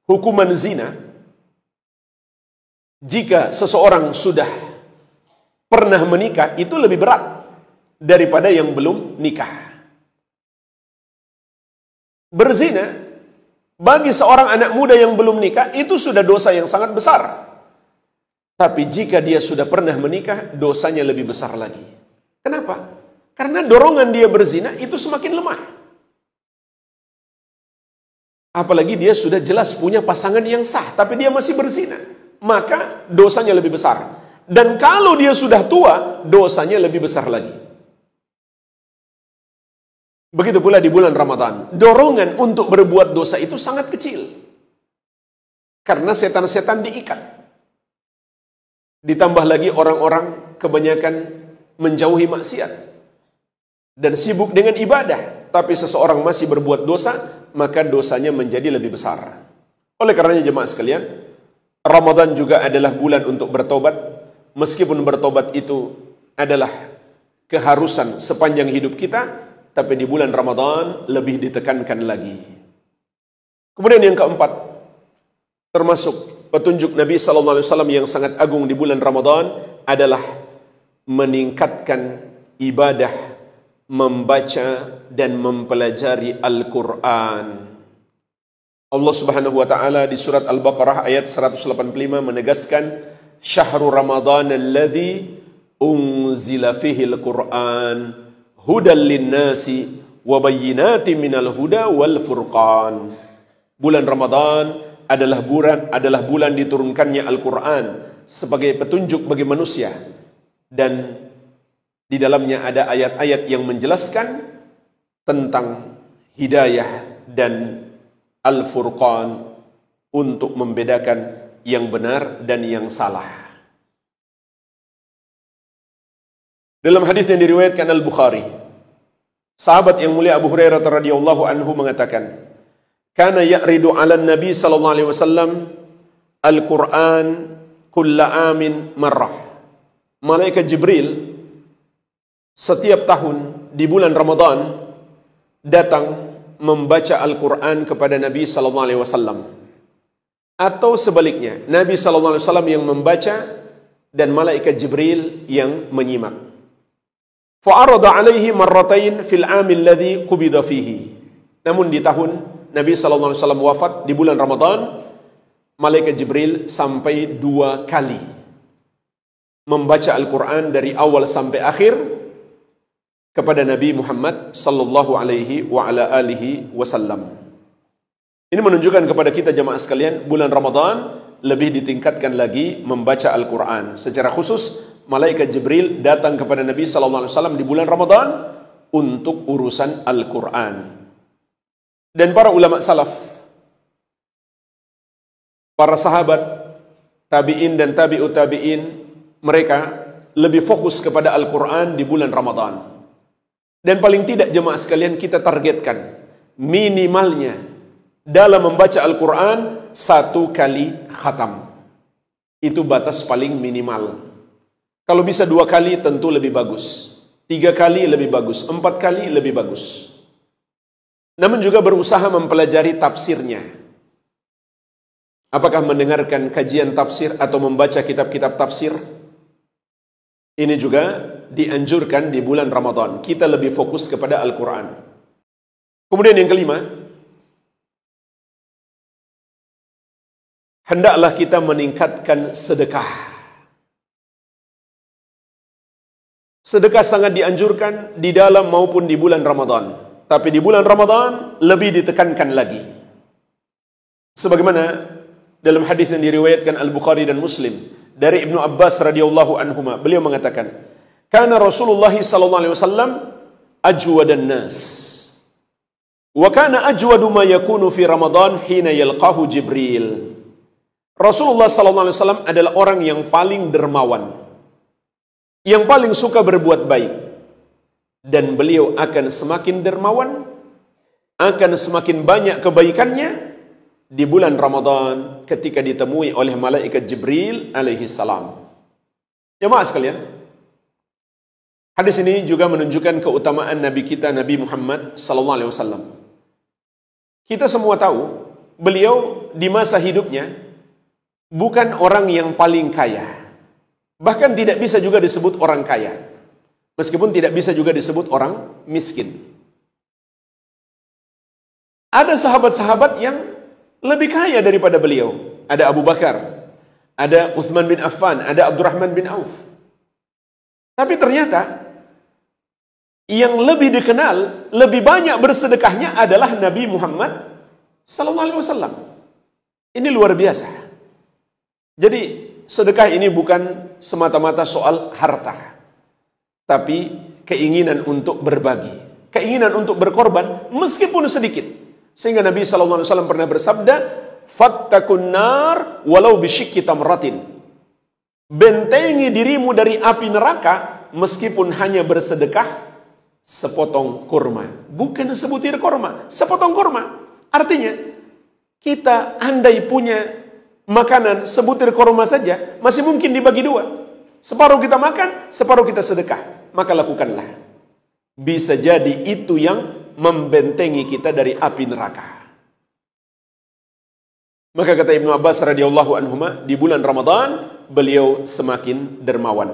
A: hukuman zina, jika seseorang sudah pernah menikah, itu lebih berat daripada yang belum nikah. Berzina bagi seorang anak muda yang belum nikah itu sudah dosa yang sangat besar. Tapi jika dia sudah pernah menikah, dosanya lebih besar lagi. Kenapa? Karena dorongan dia berzina itu semakin lemah. Apalagi dia sudah jelas punya pasangan yang sah, tapi dia masih berzina, maka dosanya lebih besar. Dan kalau dia sudah tua, dosanya lebih besar lagi. Begitu pula di bulan Ramadan, dorongan untuk berbuat dosa itu sangat kecil. Karena setan-setan diikat. Ditambah lagi orang-orang kebanyakan menjauhi maksiat dan sibuk dengan ibadah, tapi seseorang masih berbuat dosa, maka dosanya menjadi lebih besar. Oleh karenanya jemaah sekalian, Ramadan juga adalah bulan untuk bertobat, meskipun bertobat itu adalah keharusan sepanjang hidup kita, tapi di bulan Ramadan lebih ditekankan lagi. Kemudian yang keempat, termasuk petunjuk Nabi SAW yang sangat agung di bulan Ramadan adalah meningkatkan ibadah, membaca dan mempelajari Al-Quran. Allah Subhanahu wa taala di surat Al-Baqarah ayat 185 menegaskan, "Syahrul Ramadan alladzi unzila fihi Al-Quran hudal linnasi wa bayyinatin minal huda wal furqan." Bulan Ramadan adalah bulan diturunkannya Al-Quran sebagai petunjuk bagi manusia, dan di dalamnya ada ayat-ayat yang menjelaskan tentang hidayah dan Al-Furqan untuk membedakan yang benar dan yang salah. Dalam hadis yang diriwayatkan Al-Bukhari, sahabat yang mulia Abu Hurairah radhiyallahu anhu mengatakan, "Kana ya'ridu 'ala Nabi sallallahu alaihi wasallam Al-Qur'an kulla amin marrah." Malaikat Jibril setiap tahun di bulan Ramadan datang membaca Al-Qur'an kepada Nabi sallallahu alaihi wasallam. Atau sebaliknya, Nabi sallallahu alaihi wasallam yang membaca dan malaikat Jibril yang menyimak. Fa'arada 'alaihi marratain fil 'amil ladzi qubida fihi. Namun di tahun Nabi SAW wafat di bulan Ramadan, malaikat Jibril sampai 2 kali membaca Al-Quran dari awal sampai akhir kepada Nabi Muhammad sallallahu alaihi wa ala alihi wasallam. Ini menunjukkan kepada kita jemaah sekalian, bulan Ramadan lebih ditingkatkan lagi membaca Al-Quran. Secara khusus, malaikat Jibril datang kepada Nabi SAW di bulan Ramadan untuk urusan Al-Quran. Dan para ulama salaf, para sahabat, tabi'in dan tabi'ut tabi'in, mereka lebih fokus kepada Al-Quran di bulan Ramadan. Dan paling tidak jemaah sekalian, kita targetkan minimalnya dalam membaca Al-Quran 1 kali khatam. Itu batas paling minimal. Kalau bisa 2 kali tentu lebih bagus, 3 kali lebih bagus, 4 kali lebih bagus. Namun juga berusaha mempelajari tafsirnya. Apakah mendengarkan kajian tafsir atau membaca kitab-kitab tafsir? Ini juga dianjurkan di bulan Ramadan. Kita lebih fokus kepada Al-Quran. Kemudian yang kelima, hendaklah kita meningkatkan sedekah. Sedekah sangat dianjurkan di dalam maupun di bulan Ramadan. Tapi di bulan Ramadan lebih ditekankan lagi. Sebagaimana dalam hadis yang diriwayatkan Al-Bukhari dan Muslim dari Ibnu Abbas radhiyallahu anhuma, beliau mengatakan, "Kana Rasulullah sallallahu alaihi wasallam ajwadan nas. Wa kana ajwadu ma yakunu fi Ramadan hina yalqahu Jibril." Rasulullah sallallahu alaihi wasallam adalah orang yang paling dermawan, yang paling suka berbuat baik. Dan beliau akan semakin dermawan, akan semakin banyak kebaikannya di bulan Ramadan ketika ditemui oleh malaikat Jibril alaihi salam. Jemaah sekalian, hadis ini juga menunjukkan keutamaan Nabi kita, Nabi Muhammad sallallahu alaihi wasallam. Kita semua tahu beliau di masa hidupnya bukan orang yang paling kaya. Bahkan tidak bisa juga disebut orang kaya. Meskipun tidak bisa juga disebut orang miskin. Ada sahabat-sahabat yang lebih kaya daripada beliau. Ada Abu Bakar, ada Uthman bin Affan, ada Abdurrahman bin Auf. Tapi ternyata yang lebih dikenal, lebih banyak bersedekahnya adalah Nabi Muhammad sallallahu alaihi wasallam. Ini luar biasa. Jadi sedekah ini bukan semata-mata soal harta, tapi keinginan untuk berbagi, keinginan untuk berkorban meskipun sedikit. Sehingga Nabi sallallahu alaihi wasallam pernah bersabda, "Fattakun nar walau bisyikki tamratin." Bentengi dirimu dari api neraka meskipun hanya bersedekah sepotong kurma. Bukan sebutir kurma, sepotong kurma. Artinya, kita andai punya makanan sebutir kurma saja, masih mungkin dibagi dua. Separuh kita makan, separuh kita sedekah. Maka lakukanlah. Bisa jadi itu yang membentengi kita dari api neraka. Maka kata Ibnu Abbas radhiyallahu anhuma, di bulan Ramadan beliau semakin dermawan.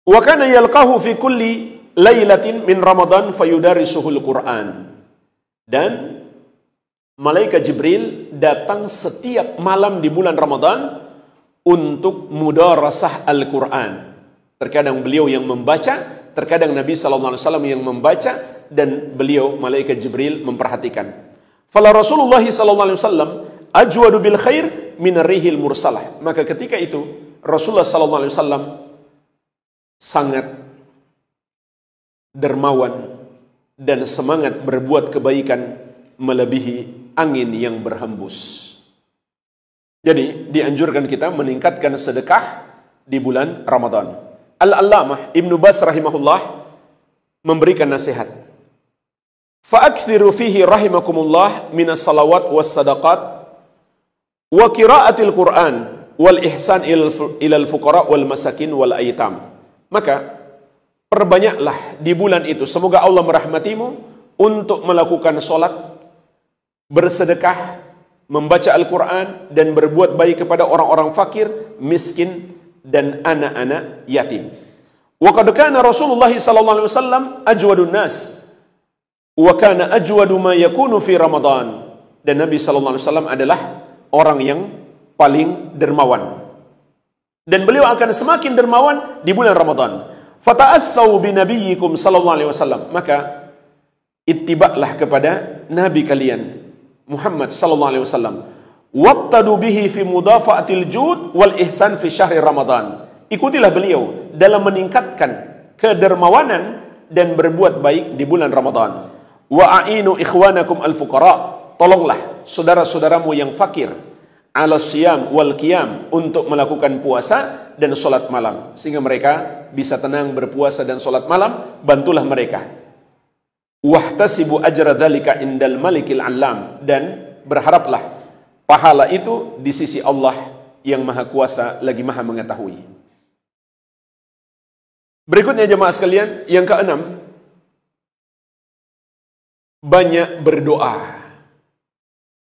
A: Wa kana yalqahu fi kulli lailatin min Ramadan fayudarisuhul Quran. Dan malaikat Jibril datang setiap malam di bulan Ramadan untuk mudarasah Al-Quran. Terkadang beliau yang membaca, terkadang Nabi SAW yang membaca, dan beliau, malaikat Jibril, memperhatikan. Fala Rasulullah SAW ajwadu bil khair min rihil mursalah. Maka ketika itu Rasulullah SAW sangat dermawan dan semangat berbuat kebaikan melebihi angin yang berhembus. Jadi dianjurkan kita meningkatkan sedekah di bulan Ramadan. Al-Allamah Ibnu Baz rahimahullah memberikan nasihat. Fa'akthiru fihi rahimakumullah minas salawat was sadaqat wa qiraatil Qur'an wal ihsan ilal fuqara wal masakin wal aitam. Maka perbanyaklah di bulan itu, semoga Allah merahmatimu, untuk melakukan solat, bersedekah, membaca Al-Quran, dan berbuat baik kepada orang-orang fakir, miskin, dan anak-anak yatim. Wa qad kana Rasulullah sallallahu alaihi wasallam ajwadun nas wa kana ajwadu ma yakunu fi Ramadan. Dan Nabi sallallahu alaihi wasallam adalah orang yang paling dermawan. Dan beliau akan semakin dermawan di bulan Ramadan. Fata'assau bi nabiyyikum sallallahu alaihi wasallam. Maka ittiba'lah kepada nabi kalian Muhammad sallallahu alaihi wasallam. Waqtadu bihi fi mudafa'atil jud wal ihsan fi syahri Ramadan. Ikutilah beliau dalam meningkatkan kedermawanan dan berbuat baik di bulan Ramadan. Wa a'inu ikhwanakum al-fuqara. Tolonglah saudara-saudaramu yang fakir ala siyam wal qiyam, untuk melakukan puasa dan salat malam, sehingga mereka bisa tenang berpuasa dan salat malam. Bantulah mereka. Wahtasibu ajra dzalika indal malikil alam. Dan berharaplah pahala itu di sisi Allah yang maha kuasa lagi maha mengetahui. Berikutnya jemaah sekalian, yang keenam, banyak berdoa.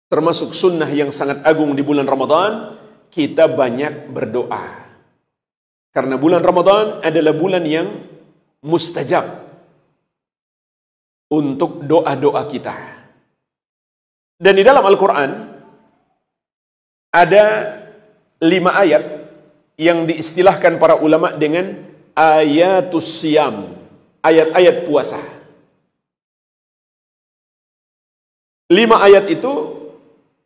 A: Termasuk sunnah yang sangat agung di bulan Ramadan, kita banyak berdoa. Karena bulan Ramadan adalah bulan yang mustajab untuk doa-doa kita. Dan di dalam Al-Quran ada 5 ayat yang diistilahkan para ulama dengan ayatus siyam, ayat-ayat puasa. 5 ayat itu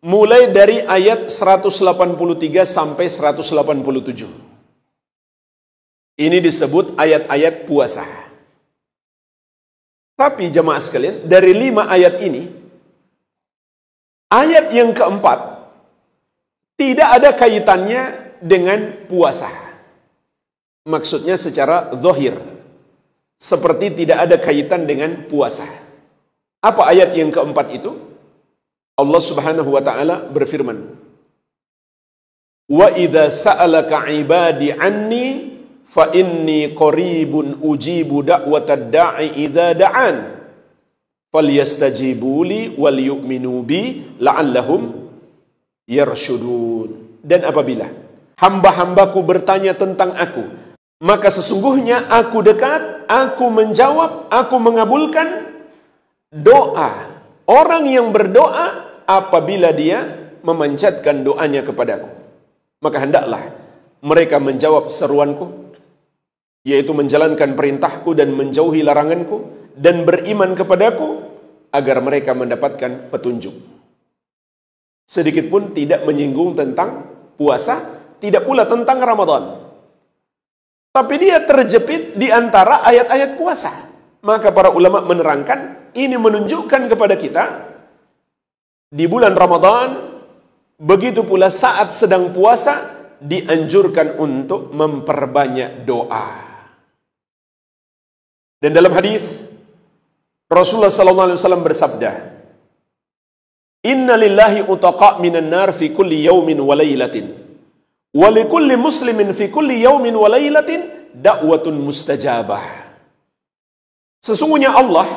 A: mulai dari ayat 183 sampai 187. Ini disebut ayat-ayat puasa. Tapi jemaah sekalian, dari 5 ayat ini, ayat yang keempat tidak ada kaitannya dengan puasa. Maksudnya secara zahir, seperti tidak ada kaitan dengan puasa. Apa ayat yang keempat itu? Allah Subhanahu wa taala berfirman, "Wa idza sa'alaka 'ibadi 'anni fa inni qaribun ujibu da'watad da'i idza da'an falyastajibu li wal yu'minu bi la'allahum yarshudun." Dan apabila hamba-hambaku bertanya tentang aku, maka sesungguhnya aku dekat, aku menjawab, aku mengabulkan doa orang yang berdoa apabila dia memanjatkan doanya kepadaku. Maka hendaklah mereka menjawab seruanku, yaitu menjalankan perintahku dan menjauhi laranganku, dan beriman kepadaku agar mereka mendapatkan petunjuk. Sedikit pun tidak menyinggung tentang puasa, tidak pula tentang Ramadan. Tapi dia terjepit di antara ayat-ayat puasa. Maka para ulama menerangkan, ini menunjukkan kepada kita, di bulan Ramadan, begitu pula saat sedang puasa, dianjurkan untuk memperbanyak doa. Dan dalam hadis Rasulullah SAW bersabda, "Inna lillahi utaqa minan nar fi kulli yawmin wa laylatin, wa li kulli muslimin fi kulli yawmin wa laylatin da'watun mustajabah." Sesungguhnya Allah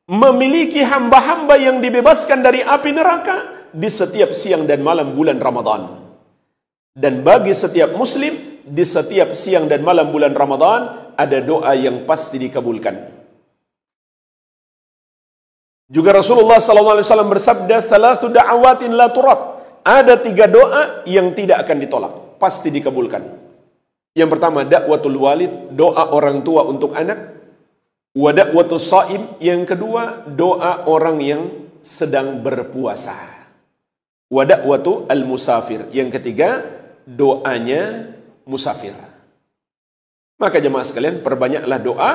A: memiliki hamba-hamba yang dibebaskan dari api neraka di setiap siang dan malam bulan Ramadan. Dan bagi setiap muslim, di setiap siang dan malam bulan Ramadan, ada doa yang pasti dikabulkan. Juga Rasulullah SAW bersabda, "Thalathu da'awatin la turad." Ada 3 doa yang tidak akan ditolak, pasti dikabulkan. Yang pertama, da'watul walid, doa orang tua untuk anak. Wa da'watus shaim, yang kedua, doa orang yang sedang berpuasa. Wa da'watu al-musafir, yang ketiga, doanya musafir. Maka jemaah sekalian, perbanyaklah doa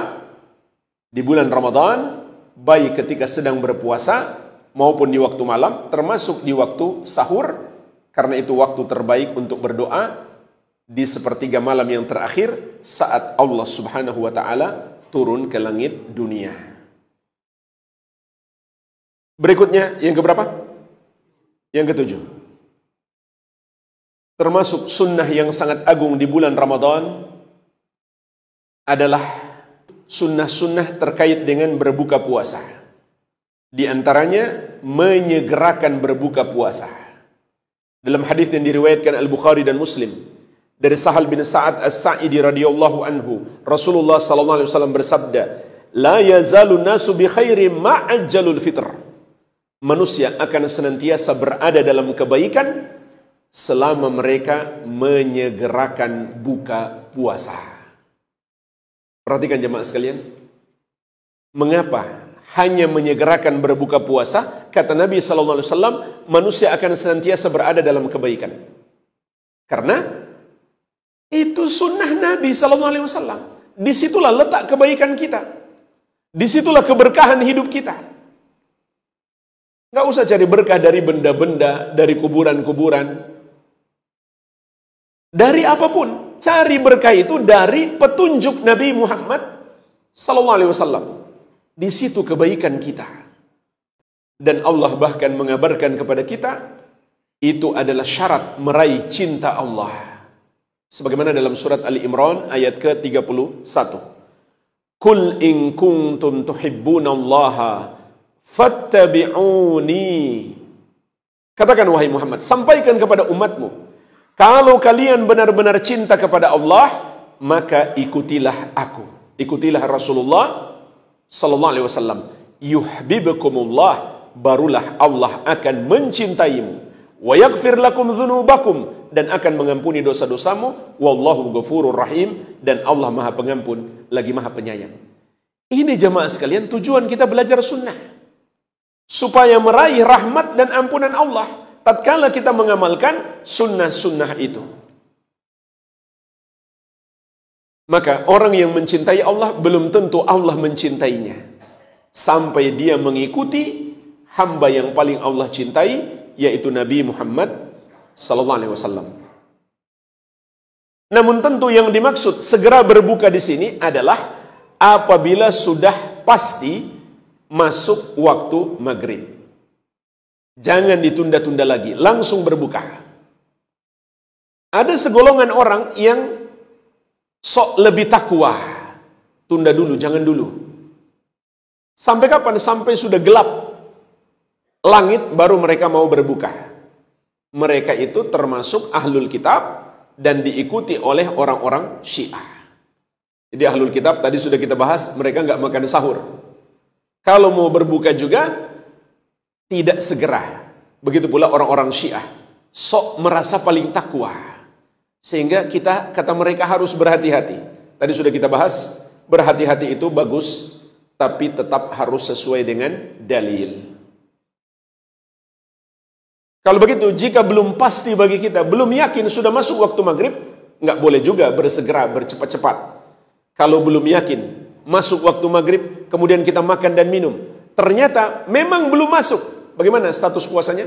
A: di bulan Ramadan, baik ketika sedang berpuasa maupun di waktu malam, termasuk di waktu sahur, karena itu waktu terbaik untuk berdoa di sepertiga malam yang terakhir saat Allah Subhanahu wa taala turun ke langit dunia. Berikutnya, yang keberapa? Yang ketujuh. Termasuk sunnah yang sangat agung di bulan Ramadan adalah sunnah-sunnah terkait dengan berbuka puasa. Di antaranya, menyegerakan berbuka puasa. Dalam hadis yang diriwayatkan Al-Bukhari dan Muslim, dari Sahal bin Sa'ad As-Sa'idi radhiyallahu anhu, Rasulullah sallallahu alaihi wasallam bersabda, "La yazalu nasu bi khairin ma'ajjalul fitr." Manusia akan senantiasa berada dalam kebaikan selama mereka menyegerakan buka puasa. Perhatikan jemaah sekalian, mengapa hanya menyegerakan berbuka puasa? Kata Nabi sallallahu alaihi wasallam, manusia akan senantiasa berada dalam kebaikan. Karena itu sunnah Nabi SAW. Disitulah letak kebaikan kita. Disitulah keberkahan hidup kita. Nggak usah cari berkah dari benda-benda, dari kuburan-kuburan, dari apapun. Cari berkah itu dari petunjuk Nabi Muhammad SAW. Di situ kebaikan kita. Dan Allah bahkan mengabarkan kepada kita, itu adalah syarat meraih cinta Allah. Sebagaimana dalam surat Ali Imran ayat ke-31. Qul in kuntum tuhibbunallaha fattabi'uni. Katakan wahai Muhammad, sampaikan kepada umatmu, kalau kalian benar-benar cinta kepada Allah, maka ikutilah aku. Ikutilah Rasulullah sallallahu alaihi wasallam. Yuhibbukumullah, barulah Allah akan mencintaimu. Wa yaghfir lakum dzunubakum, dan akan mengampuni dosa-dosamu. Wallahu ghafurur rahim, dan Allah Maha Pengampun lagi Maha Penyayang. Ini jemaah sekalian tujuan kita belajar sunnah, supaya meraih rahmat dan ampunan Allah tatkala kita mengamalkan sunnah-sunnah itu. Maka orang yang mencintai Allah belum tentu Allah mencintainya, sampai dia mengikuti hamba yang paling Allah cintai, yaitu Nabi Muhammad sallallahu alaihi wasallam. Namun tentu yang dimaksud segera berbuka di sini adalah apabila sudah pasti masuk waktu maghrib. Jangan ditunda-tunda lagi, langsung berbuka. Ada segolongan orang yang sok lebih takwa. Tunda dulu, jangan dulu. Sampai kapan? Sampai sudah gelap langit baru mereka mau berbuka. Mereka itu termasuk ahlul kitab dan diikuti oleh orang-orang Syiah. Jadi ahlul kitab tadi sudah kita bahas, mereka nggak makan sahur. Kalau mau berbuka juga tidak segera. Begitu pula orang-orang Syiah, sok merasa paling takwa. Sehingga kita, kata mereka, harus berhati-hati. Tadi sudah kita bahas, berhati-hati itu bagus, tapi tetap harus sesuai dengan dalil. Kalau begitu, jika belum pasti bagi kita, belum yakin sudah masuk waktu maghrib, nggak boleh juga bersegera, bercepat-cepat. Kalau belum yakin masuk waktu maghrib, kemudian kita makan dan minum, ternyata memang belum masuk, bagaimana status puasanya?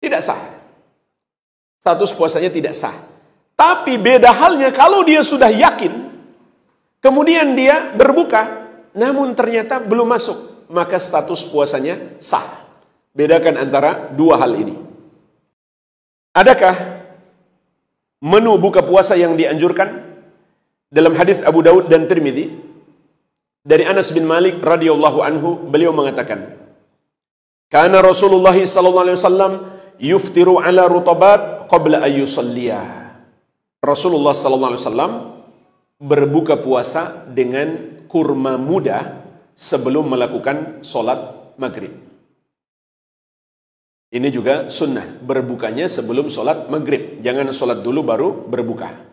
A: Tidak sah. Status puasanya tidak sah. Tapi beda halnya kalau dia sudah yakin, kemudian dia berbuka, namun ternyata belum masuk, maka status puasanya sah. Bedakan antara dua hal ini. Adakah menu buka puasa yang dianjurkan? Dalam hadis Abu Daud dan Tirmidzi dari Anas bin Malik radhiyallahu anhu, beliau mengatakan, "Kana Rasulullah sallallahu alaihi wasallam yuftiru ala rutabat qabla an yusalliya." Rasulullah sallallahu alaihi wasallam berbuka puasa dengan kurma muda sebelum melakukan sholat maghrib. Ini juga sunnah, berbukanya sebelum sholat maghrib. Jangan sholat dulu baru berbuka.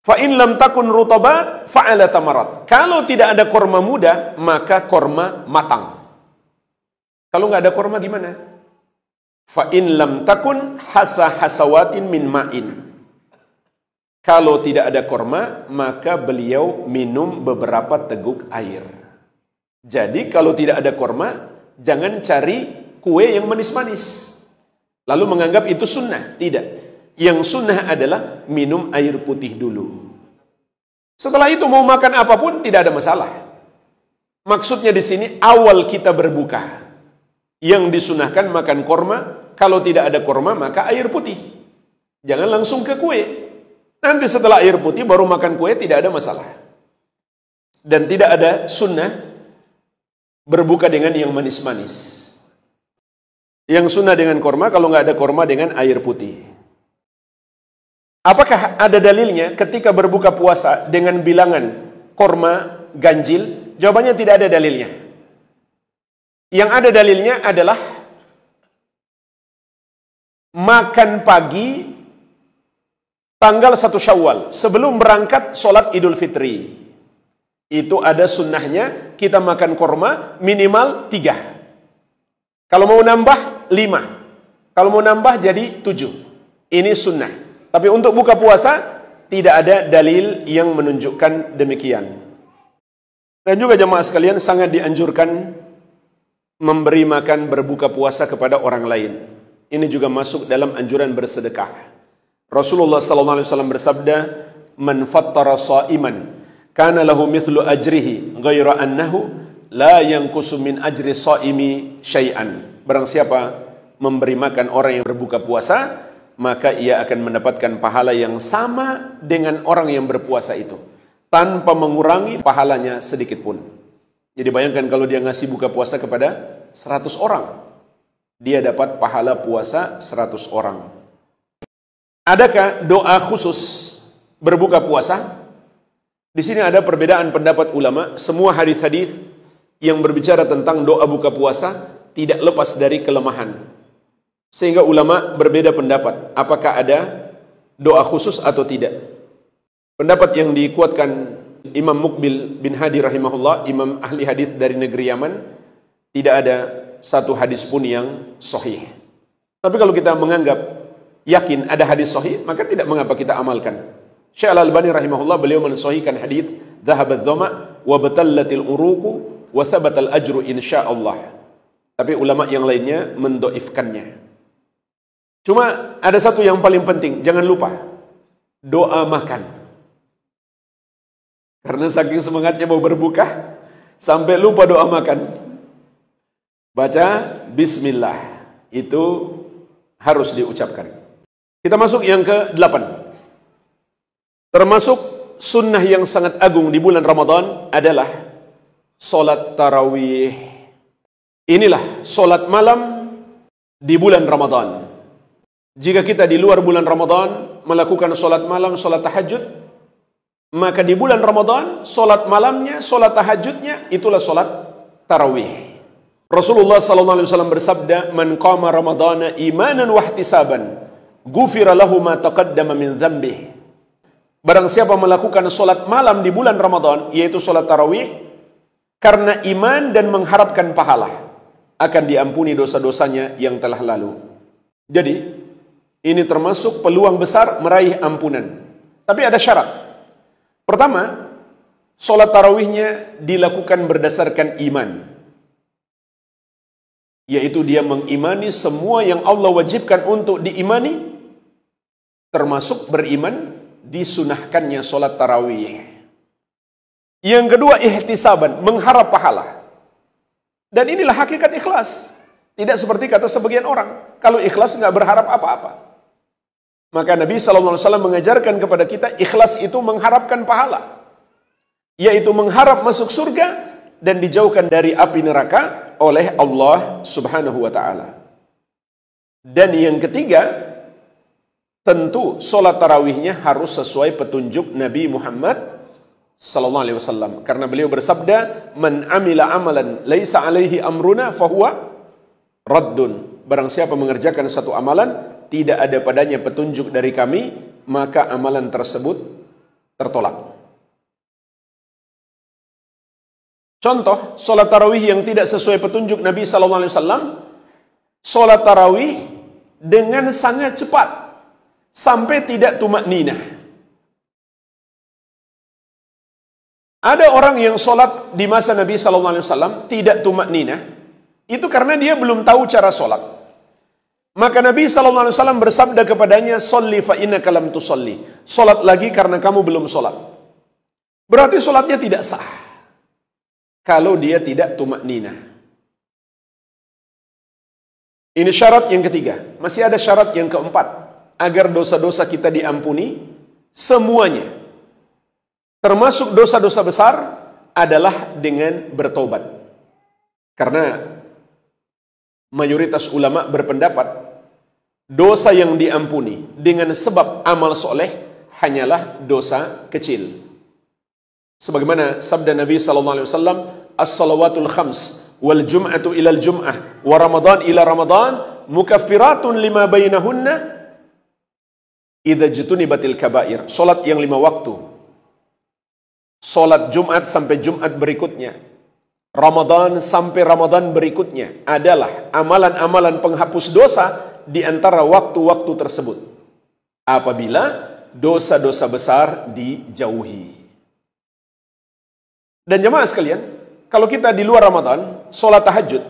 A: Fa'in lam takun rutabat fa'ala tamarat. Kalau tidak ada korma muda, maka korma matang. Kalau nggak ada korma gimana? Fa'in lam takun hasawatin min ma'in. Kalau tidak ada korma, maka beliau minum beberapa teguk air. Jadi kalau tidak ada korma, jangan cari kue yang manis-manis lalu menganggap itu sunnah. Tidak. Yang sunnah adalah minum air putih dulu. Setelah itu mau makan apapun tidak ada masalah. Maksudnya di sini awal kita berbuka, yang disunahkan makan korma. Kalau tidak ada korma maka air putih. Jangan langsung ke kue. Nanti setelah air putih baru makan kue, tidak ada masalah. Dan tidak ada sunnah berbuka dengan yang manis-manis. Yang sunnah dengan korma, kalau nggak ada korma dengan air putih. Apakah ada dalilnya ketika berbuka puasa dengan bilangan korma ganjil? Jawabannya tidak ada dalilnya. Yang ada dalilnya adalah makan pagi tanggal 1 Syawal sebelum berangkat sholat Idul Fitri. Itu ada sunnahnya, kita makan korma minimal 3. Kalau mau nambah 5. Kalau mau nambah jadi 7. Ini sunnah. Tapi untuk buka puasa tidak ada dalil yang menunjukkan demikian. Dan juga jemaah sekalian, sangat dianjurkan memberi makan berbuka puasa kepada orang lain. Ini juga masuk dalam anjuran bersedekah. Rasulullah sallallahu alaihi wasallam bersabda, "Man fattara sha'iman kana lahu mithlu ajrihi ghaira annahu la yanqusu min ajri sha'imi syai'an." Barang siapa memberi makan orang yang berbuka puasa, maka ia akan mendapatkan pahala yang sama dengan orang yang berpuasa itu, tanpa mengurangi pahalanya sedikit pun. Jadi bayangkan kalau dia ngasih buka puasa kepada 100 orang, dia dapat pahala puasa 100 orang. Adakah doa khusus berbuka puasa? Di sini ada perbedaan pendapat ulama. Semua hadis-hadis yang berbicara tentang doa buka puasa tidak lepas dari kelemahan. Sehingga ulama berbeda pendapat, apakah ada doa khusus atau tidak. Pendapat yang dikuatkan Imam Muqbil bin Hadi rahimahullah, imam ahli hadis dari negeri Yaman, tidak ada satu hadis pun yang sahih. Tapi kalau kita menganggap yakin ada hadis sahih, maka tidak mengapa kita amalkan. Syekh Al-Albani rahimahullah, beliau mensahihkan hadis dhahabat dhama wa batallatil uruqu wa thabatal ajru insyaallah. Tapi ulama yang lainnya mendoifkannya. Cuma ada satu yang paling penting, jangan lupa doa makan. Karena saking semangatnya mau berbuka, Sampai lupa doa makan. Baca bismillah. Itu harus diucapkan. Kita masuk yang ke-8. Termasuk sunnah yang sangat agung di bulan Ramadan adalah solat tarawih. Inilah solat malam di bulan Ramadan. Jika kita di luar bulan Ramadan melakukan solat malam, solat tahajud, maka di bulan Ramadan solat malamnya, solat tahajudnya itulah solat tarawih. Rasulullah SAW bersabda, "Man qama Ramadana imanan wa ihtisaban, ghufira lahu ma taqaddama min dzambih." Barang siapa melakukan solat malam di bulan Ramadan, yaitu solat tarawih, karena iman dan mengharapkan pahala, akan diampuni dosa-dosanya yang telah lalu. Jadi, ini termasuk peluang besar meraih ampunan. Tapi ada syarat. Pertama, solat tarawihnya dilakukan berdasarkan iman. Yaitu dia mengimani semua yang Allah wajibkan untuk diimani, termasuk beriman disunahkannya solat tarawih. Yang kedua, ihtisaban, mengharap pahala. Dan inilah hakikat ikhlas. Tidak seperti kata sebagian orang, kalau ikhlas nggak berharap apa-apa. Maka Nabi SAW mengajarkan kepada kita, ikhlas itu mengharapkan pahala. Yaitu mengharap masuk surga dan dijauhkan dari api neraka oleh Allah Subhanahu wa Ta'ala. Dan yang ketiga, tentu solat tarawihnya harus sesuai petunjuk Nabi Muhammad SAW. Karena beliau bersabda, "Man amila amalan laisa alaihi amruna fahuwa raddun." Barang siapa mengerjakan satu amalan tidak ada padanya petunjuk dari kami, maka amalan tersebut tertolak. Contoh, solat tarawih yang tidak sesuai petunjuk Nabi SAW, solat tarawih dengan sangat cepat, sampai tidak tumak ninah. Ada orang yang solat di masa Nabi SAW tidak tumak ninah, itu karena dia belum tahu cara solat. Maka Nabi SAW bersabda kepadanya, "Sholli fa innaka lam tusolli." Solat lagi karena kamu belum solat. Berarti solatnya tidak sah kalau dia tidak tumak ninah. Ini syarat yang ketiga. Masih ada syarat yang keempat. Agar dosa-dosa kita diampuni semuanya, termasuk dosa-dosa besar, adalah dengan bertobat. Karena mayoritas ulama berpendapat dosa yang diampuni dengan sebab amal soleh hanyalah dosa kecil. Sebagaimana sabda Nabi SAW, "As-salawatul khams wal jum'atu ilal jum'ah wa ramadan ila ramadan mukaffiratun lima bainahunna idza jutunibatil kabair." Salat yang 5 waktu, salat Jumat sampai Jumat berikutnya, Ramadan sampai Ramadan berikutnya adalah amalan-amalan penghapus dosa di antara waktu-waktu tersebut, apabila dosa-dosa besar dijauhi. Dan jemaah sekalian, kalau kita di luar Ramadan, sholat tahajud,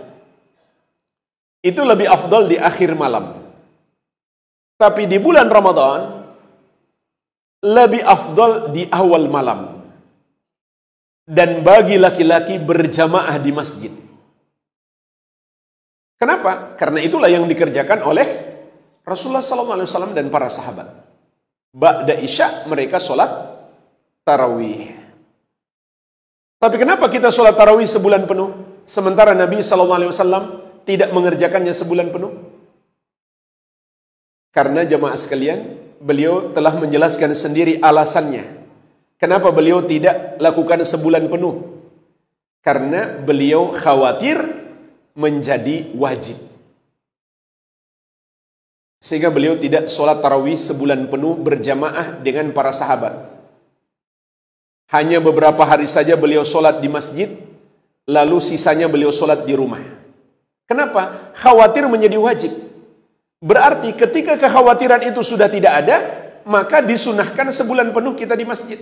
A: itu lebih afdal di akhir malam. Tapi di bulan Ramadan, lebih afdal di awal malam. Dan bagi laki-laki berjamaah di masjid. Kenapa? Karena itulah yang dikerjakan oleh Rasulullah SAW dan para sahabat. Ba'da isya mereka sholat tarawih. Tapi kenapa kita sholat tarawih sebulan penuh, sementara Nabi SAW tidak mengerjakannya sebulan penuh? Karena jemaah sekalian, beliau telah menjelaskan sendiri alasannya. Kenapa beliau tidak lakukan sebulan penuh? Karena beliau khawatir menjadi wajib. Sehingga beliau tidak sholat tarawih sebulan penuh berjamaah dengan para sahabat. Hanya beberapa hari saja beliau sholat di masjid, lalu sisanya beliau sholat di rumah. Kenapa? Khawatir menjadi wajib. Berarti ketika kekhawatiran itu sudah tidak ada, maka disunahkan sebulan penuh kita di masjid.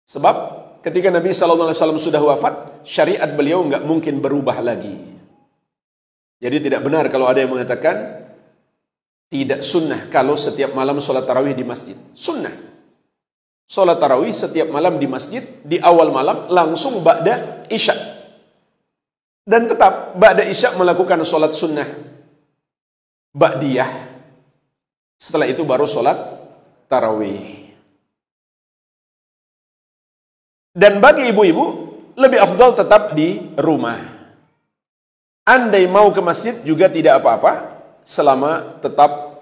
A: Sebab ketika Nabi SAW sudah wafat, syariat beliau nggak mungkin berubah lagi. Jadi tidak benar kalau ada yang mengatakan tidak sunnah kalau setiap malam sholat tarawih di masjid. Sunnah. Sholat tarawih setiap malam di masjid, di awal malam langsung ba'da isya. Dan tetap ba'da isya melakukan sholat sunnah ba'diyah. Setelah itu baru sholat tarawih. Dan bagi ibu-ibu, lebih afdal tetap di rumah. Andai mau ke masjid juga tidak apa-apa, selama tetap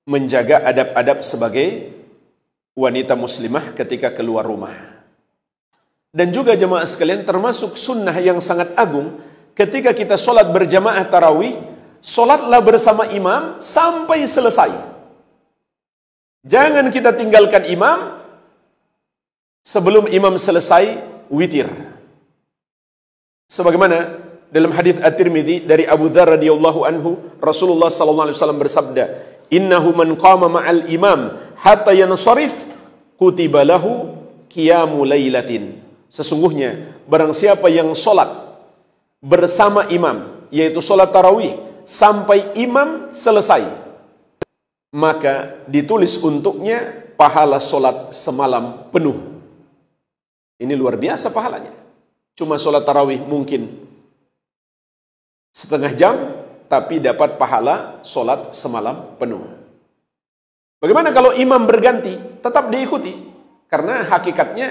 A: menjaga adab-adab sebagai wanita muslimah ketika keluar rumah. Dan juga jemaah sekalian, termasuk sunnah yang sangat agung, ketika kita sholat berjamaah tarawih, sholatlah bersama imam sampai selesai. Jangan kita tinggalkan imam sebelum imam selesai witir. Sebagaimana dalam hadis At-Tirmidzi dari Abu Dzar radhiyallahu anhu, Rasulullah sallallahu alaihi wasallam bersabda, "Innahu man qama ma'al imam hatta yansharif kutiba lahu qiyamu lailatin." Sesungguhnya barang siapa yang salat bersama imam, yaitu salat tarawih sampai imam selesai, maka ditulis untuknya pahala salat semalam penuh. Ini luar biasa pahalanya. Cuma sholat tarawih mungkin setengah jam, tapi dapat pahala sholat semalam penuh. Bagaimana kalau imam berganti? Tetap diikuti. Karena hakikatnya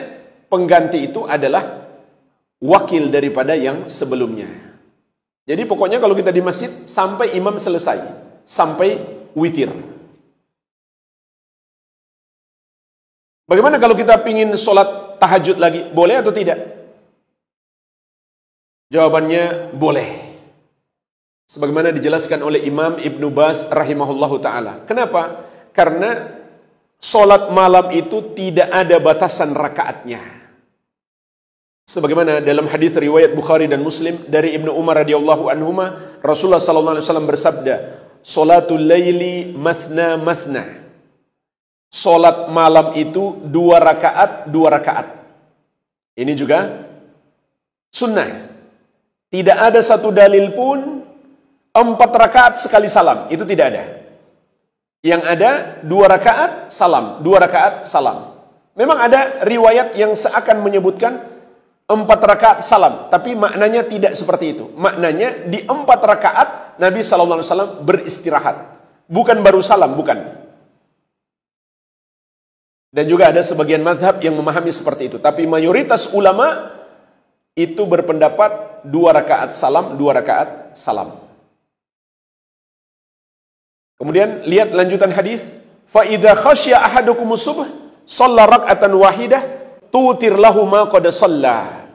A: pengganti itu adalah wakil daripada yang sebelumnya. Jadi pokoknya kalau kita di masjid, sampai imam selesai. Sampai witir. Bagaimana kalau kita pingin sholat tahajud lagi? Boleh atau tidak? Jawabannya boleh. Sebagaimana dijelaskan oleh Imam Ibnu Baz rahimahullahu ta'ala. Kenapa? Karena sholat malam itu tidak ada batasan rakaatnya. Sebagaimana dalam hadis riwayat Bukhari dan Muslim dari Ibnu Umar radhiyallahu anhuma, Rasulullah sallallahu alaihi wasallam bersabda, "Sholatul laili mathna mathna." Sholat malam itu 2 rakaat, 2 rakaat. Ini juga sunnah. Tidak ada satu dalil pun 4 rakaat sekali salam. Itu tidak ada. Yang ada 2 rakaat salam, 2 rakaat salam. Memang ada riwayat yang seakan menyebutkan 4 rakaat salam, tapi maknanya tidak seperti itu. Maknanya di 4 rakaat Nabi SAW beristirahat. Bukan baru salam, bukan. Dan juga ada sebagian mazhab yang memahami seperti itu. Tapi mayoritas ulama itu berpendapat 2 rakaat salam, 2 rakaat salam. Kemudian lihat lanjutan hadis, fa idza khasya ahadukumus subh shalla rak'atan wahidah tutir lahu ma qad shalla.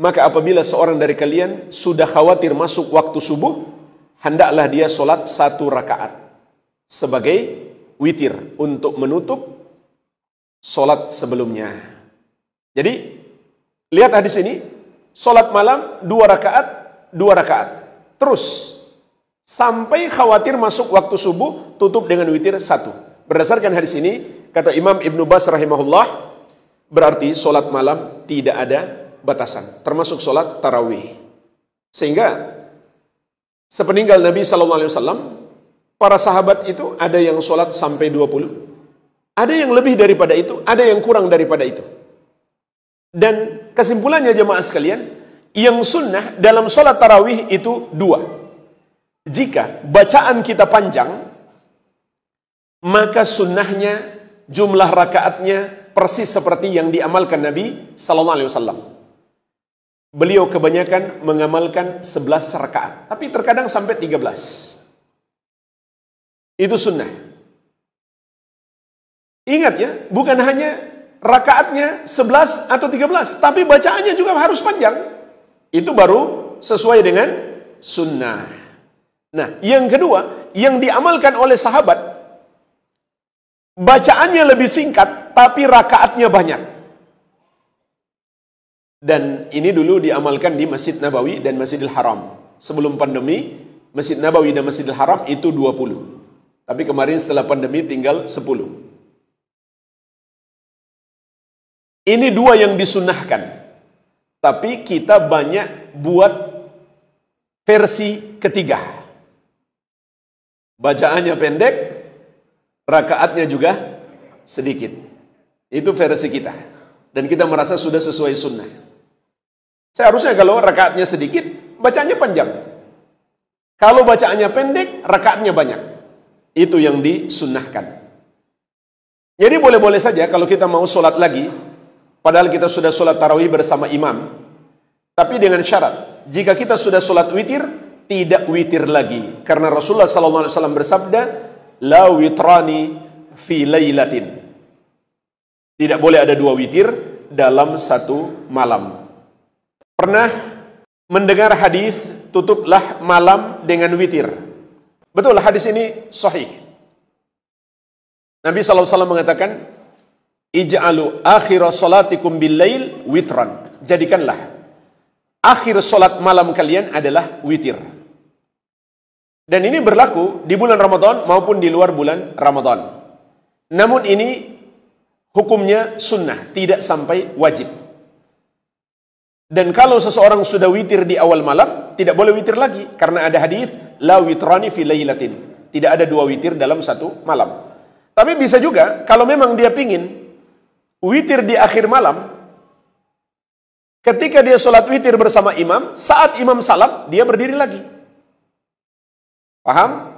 A: Maka apabila seorang dari kalian sudah khawatir masuk waktu subuh, hendaklah dia salat 1 rakaat sebagai witir untuk menutup solat sebelumnya. Jadi lihat hadis ini, solat malam 2 rakaat, 2 rakaat. Terus sampai khawatir masuk waktu subuh, tutup dengan witir 1. Berdasarkan hadis ini, kata Imam Ibnu Baz rahimahullah, berarti solat malam tidak ada batasan, termasuk solat tarawih. Sehingga sepeninggal Nabi SAW, para sahabat itu ada yang sholat sampai 20, ada yang lebih daripada itu, ada yang kurang daripada itu. Dan kesimpulannya jemaah sekalian, yang sunnah dalam sholat tarawih itu 2. Jika bacaan kita panjang, maka sunnahnya jumlah rakaatnya persis seperti yang diamalkan Nabi SAW. Beliau kebanyakan mengamalkan 11 rakaat, tapi terkadang sampai 13. Itu sunnah. Ingat ya, bukan hanya rakaatnya 11 atau 13, tapi bacaannya juga harus panjang. Itu baru sesuai dengan sunnah. Nah, yang kedua, yang diamalkan oleh sahabat, bacaannya lebih singkat, tapi rakaatnya banyak. Dan ini dulu diamalkan di Masjid Nabawi dan Masjidil Haram. Sebelum pandemi, Masjid Nabawi dan Masjidil Haram itu 20. Tapi kemarin setelah pandemi tinggal 10. Ini 2 yang disunnahkan. Tapi kita banyak buat versi ketiga. Bacaannya pendek, rakaatnya juga sedikit. Itu versi kita. Dan kita merasa sudah sesuai sunnah. Seharusnya kalau rakaatnya sedikit, bacaannya panjang. Kalau bacaannya pendek, rakaatnya banyak. Itu yang disunnahkan. Jadi boleh-boleh saja kalau kita mau sholat lagi, padahal kita sudah sholat tarawih bersama imam, tapi dengan syarat, jika kita sudah sholat witir, tidak witir lagi. Karena Rasulullah SAW bersabda, la witrani fi laylatin. Tidak boleh ada dua witir dalam satu malam. Pernah mendengar hadis tutuplah malam dengan witir. Betul, hadis ini sahih. Nabi SAW mengatakan, ij'alu akhir salatikum bil-lail witran. Jadikanlah akhir salat malam kalian adalah witir. Dan ini berlaku di bulan Ramadan maupun di luar bulan Ramadan. Namun ini hukumnya sunnah, tidak sampai wajib. Dan kalau seseorang sudah witir di awal malam, tidak boleh witir lagi. Karena ada hadis, la witrani fi laylatin. Tidak ada dua witir dalam satu malam. Tapi bisa juga, kalau memang dia pingin witir di akhir malam, ketika dia sholat witir bersama imam, saat imam salam, dia berdiri lagi. Paham?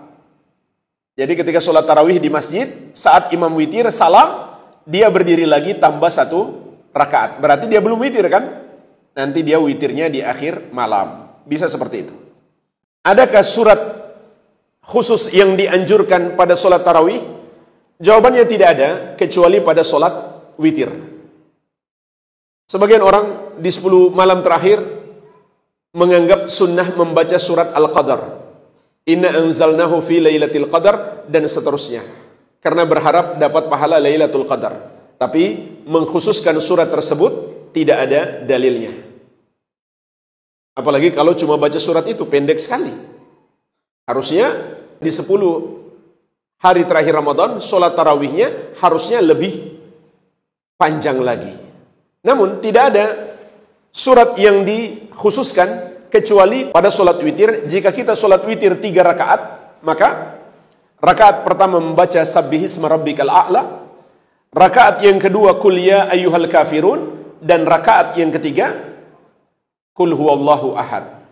A: Jadi ketika sholat tarawih di masjid, saat imam witir, salam, dia berdiri lagi tambah satu rakaat. Berarti dia belum witir kan? Nanti dia witirnya di akhir malam. Bisa seperti itu. Adakah surat khusus yang dianjurkan pada sholat tarawih? Jawabannya tidak ada, kecuali pada sholat witir. Sebagian orang di 10 malam terakhir menganggap sunnah membaca surat Al-Qadar. Inna anzalnahu fi laylatil qadar, dan seterusnya. Karena berharap dapat pahala Lailatul Qadar. Tapi mengkhususkan surat tersebut tidak ada dalilnya. Apalagi kalau cuma baca surat itu, pendek sekali. Harusnya di 10 hari terakhir Ramadan, sholat tarawihnya harusnya lebih panjang lagi. Namun tidak ada surat yang dikhususkan kecuali pada sholat witir. Jika kita sholat witir 3 rakaat, maka rakaat pertama membaca Sabbihisma Rabbikal A'la, rakaat yang kedua Qul ya ayyuhal kafirun, dan rakaat yang ketiga Qul huwallahu ahad.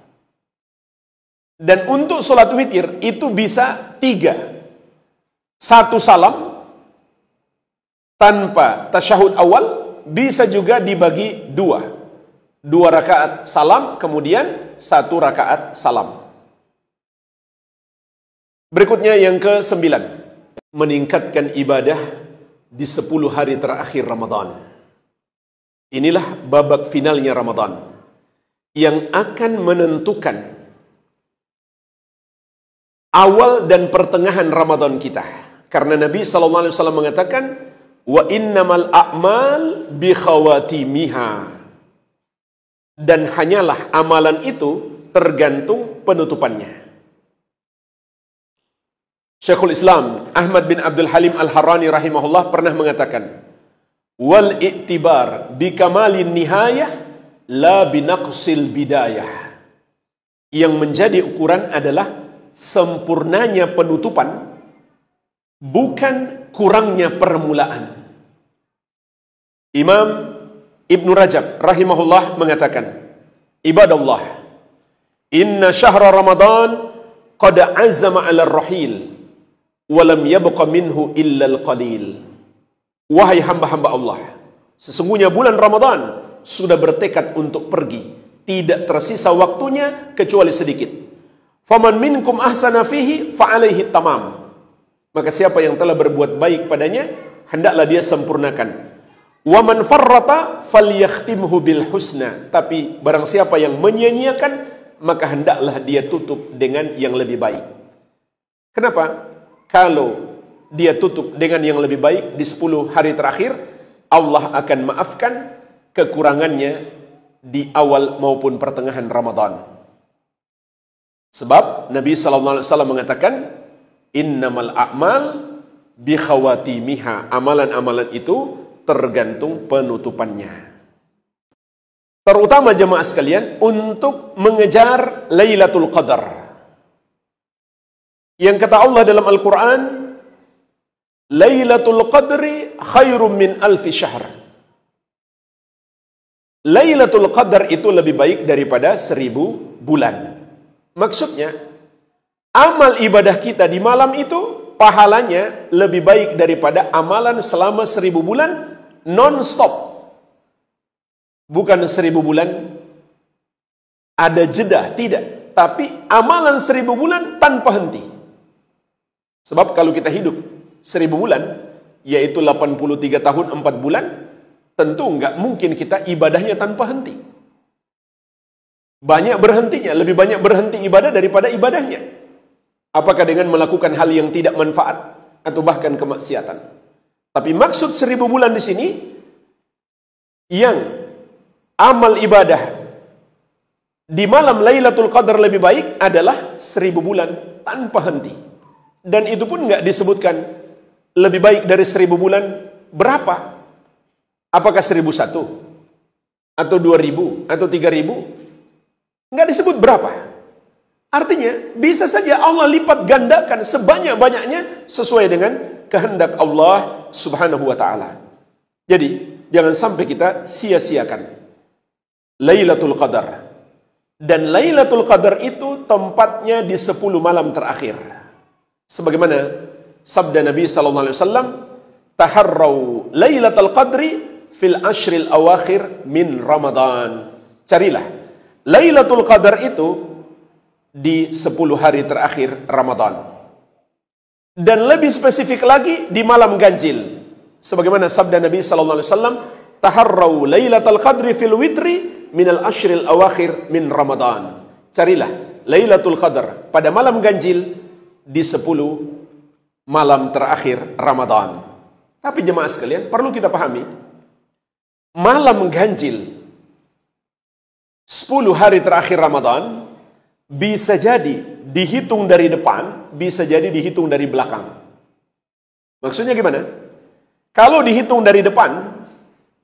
A: Dan untuk sholat witir itu bisa 3. Satu salam tanpa tasyahud awal, bisa juga dibagi 2. 2 rakaat salam, kemudian 1 rakaat salam. Berikutnya yang ke-9, meningkatkan ibadah di 10 hari terakhir Ramadan. Inilah babak finalnya Ramadan yang akan menentukan awal dan pertengahan Ramadan kita. Karena Nabi SAW mengatakan, wa innamal a'mal bi khawatimiha. Dan hanyalah amalan itu tergantung penutupannya. Syekhul Islam Ahmad bin Abdul Halim Al-Harrani rahimahullah pernah mengatakan, wal i'tibar bi kamalin nihayah la binaqsil bidayah. Yang menjadi ukuran adalah sempurnanya penutupan, bukan kurangnya permulaan. Imam Ibnu Rajab rahimahullah mengatakan, ibadallah, inna syahra Ramadan qad azama 'ala ar-rahil wa lam yabqa minhu illa al-qalil. Wahai hamba-hamba Allah, sesungguhnya bulan Ramadan sudah bertekad untuk pergi, tidak tersisa waktunya kecuali sedikit. Faman minkum ahsana fihi fa alaihi tamam. Maka siapa yang telah berbuat baik padanya, hendaklah dia sempurnakan. Wa man farrata falyakhtimhu bil husna. Tapi barang siapa yang menyia-nyiakan, maka hendaklah dia tutup dengan yang lebih baik. Kenapa? Kalau dia tutup dengan yang lebih baik di 10 hari terakhir, Allah akan maafkan kekurangannya di awal maupun pertengahan Ramadan. Sebab Nabi SAW mengatakan, innamal a'mal bi khawatimiha. Amalan-amalan itu tergantung penutupannya. Terutama jemaah sekalian untuk mengejar Lailatul Qadar. Yang kata Allah dalam Al-Quran, Lailatul Qadri khairum min alfi syahr. Lailatul Qadar itu lebih baik daripada 1000 bulan. Maksudnya, amal ibadah kita di malam itu pahalanya lebih baik daripada amalan selama 1000 bulan non-stop. Bukan 1000 bulan ada jeda, tidak. Tapi amalan 1000 bulan tanpa henti. Sebab kalau kita hidup 1000 bulan, yaitu 83 tahun 4 bulan, tentu nggak mungkin kita ibadahnya tanpa henti. Banyak berhentinya, lebih banyak berhenti ibadah daripada ibadahnya. Apakah dengan melakukan hal yang tidak manfaat atau bahkan kemaksiatan? Tapi maksud 1000 bulan di sini, yang amal ibadah di malam Lailatul Qadar lebih baik adalah 1000 bulan tanpa henti. Dan itu pun nggak disebutkan lebih baik dari 1000 bulan berapa? Apakah 1001? Atau 2000? Atau 3000? Nggak disebut berapa. Artinya, bisa saja Allah lipat gandakan sebanyak-banyaknya sesuai dengan kehendak Allah Subhanahu wa Ta'ala. Jadi, jangan sampai kita sia-siakan Lailatul Qadar. Dan Lailatul Qadar itu tempatnya di 10 malam terakhir. Sebagaimana sabda Nabi sallallahu alaihi wasallam, "Taharrau Lailatul Qadri fil ashril awakhir min Ramadan." Carilah Lailatul Qadar itu di 10 hari terakhir Ramadan. Dan lebih spesifik lagi di malam ganjil. Sebagaimana sabda Nabi sallallahu alaihi wasallam, "Taharrau Lailatul Qadri fil witri minal ashril awakhir min Ramadan." Carilah Lailatul Qadar pada malam ganjil di 10 malam terakhir Ramadan. Tapi jemaah sekalian, perlu kita pahami, malam ganjil 10 hari terakhir Ramadan bisa jadi dihitung dari depan, bisa jadi dihitung dari belakang. Maksudnya gimana? Kalau dihitung dari depan,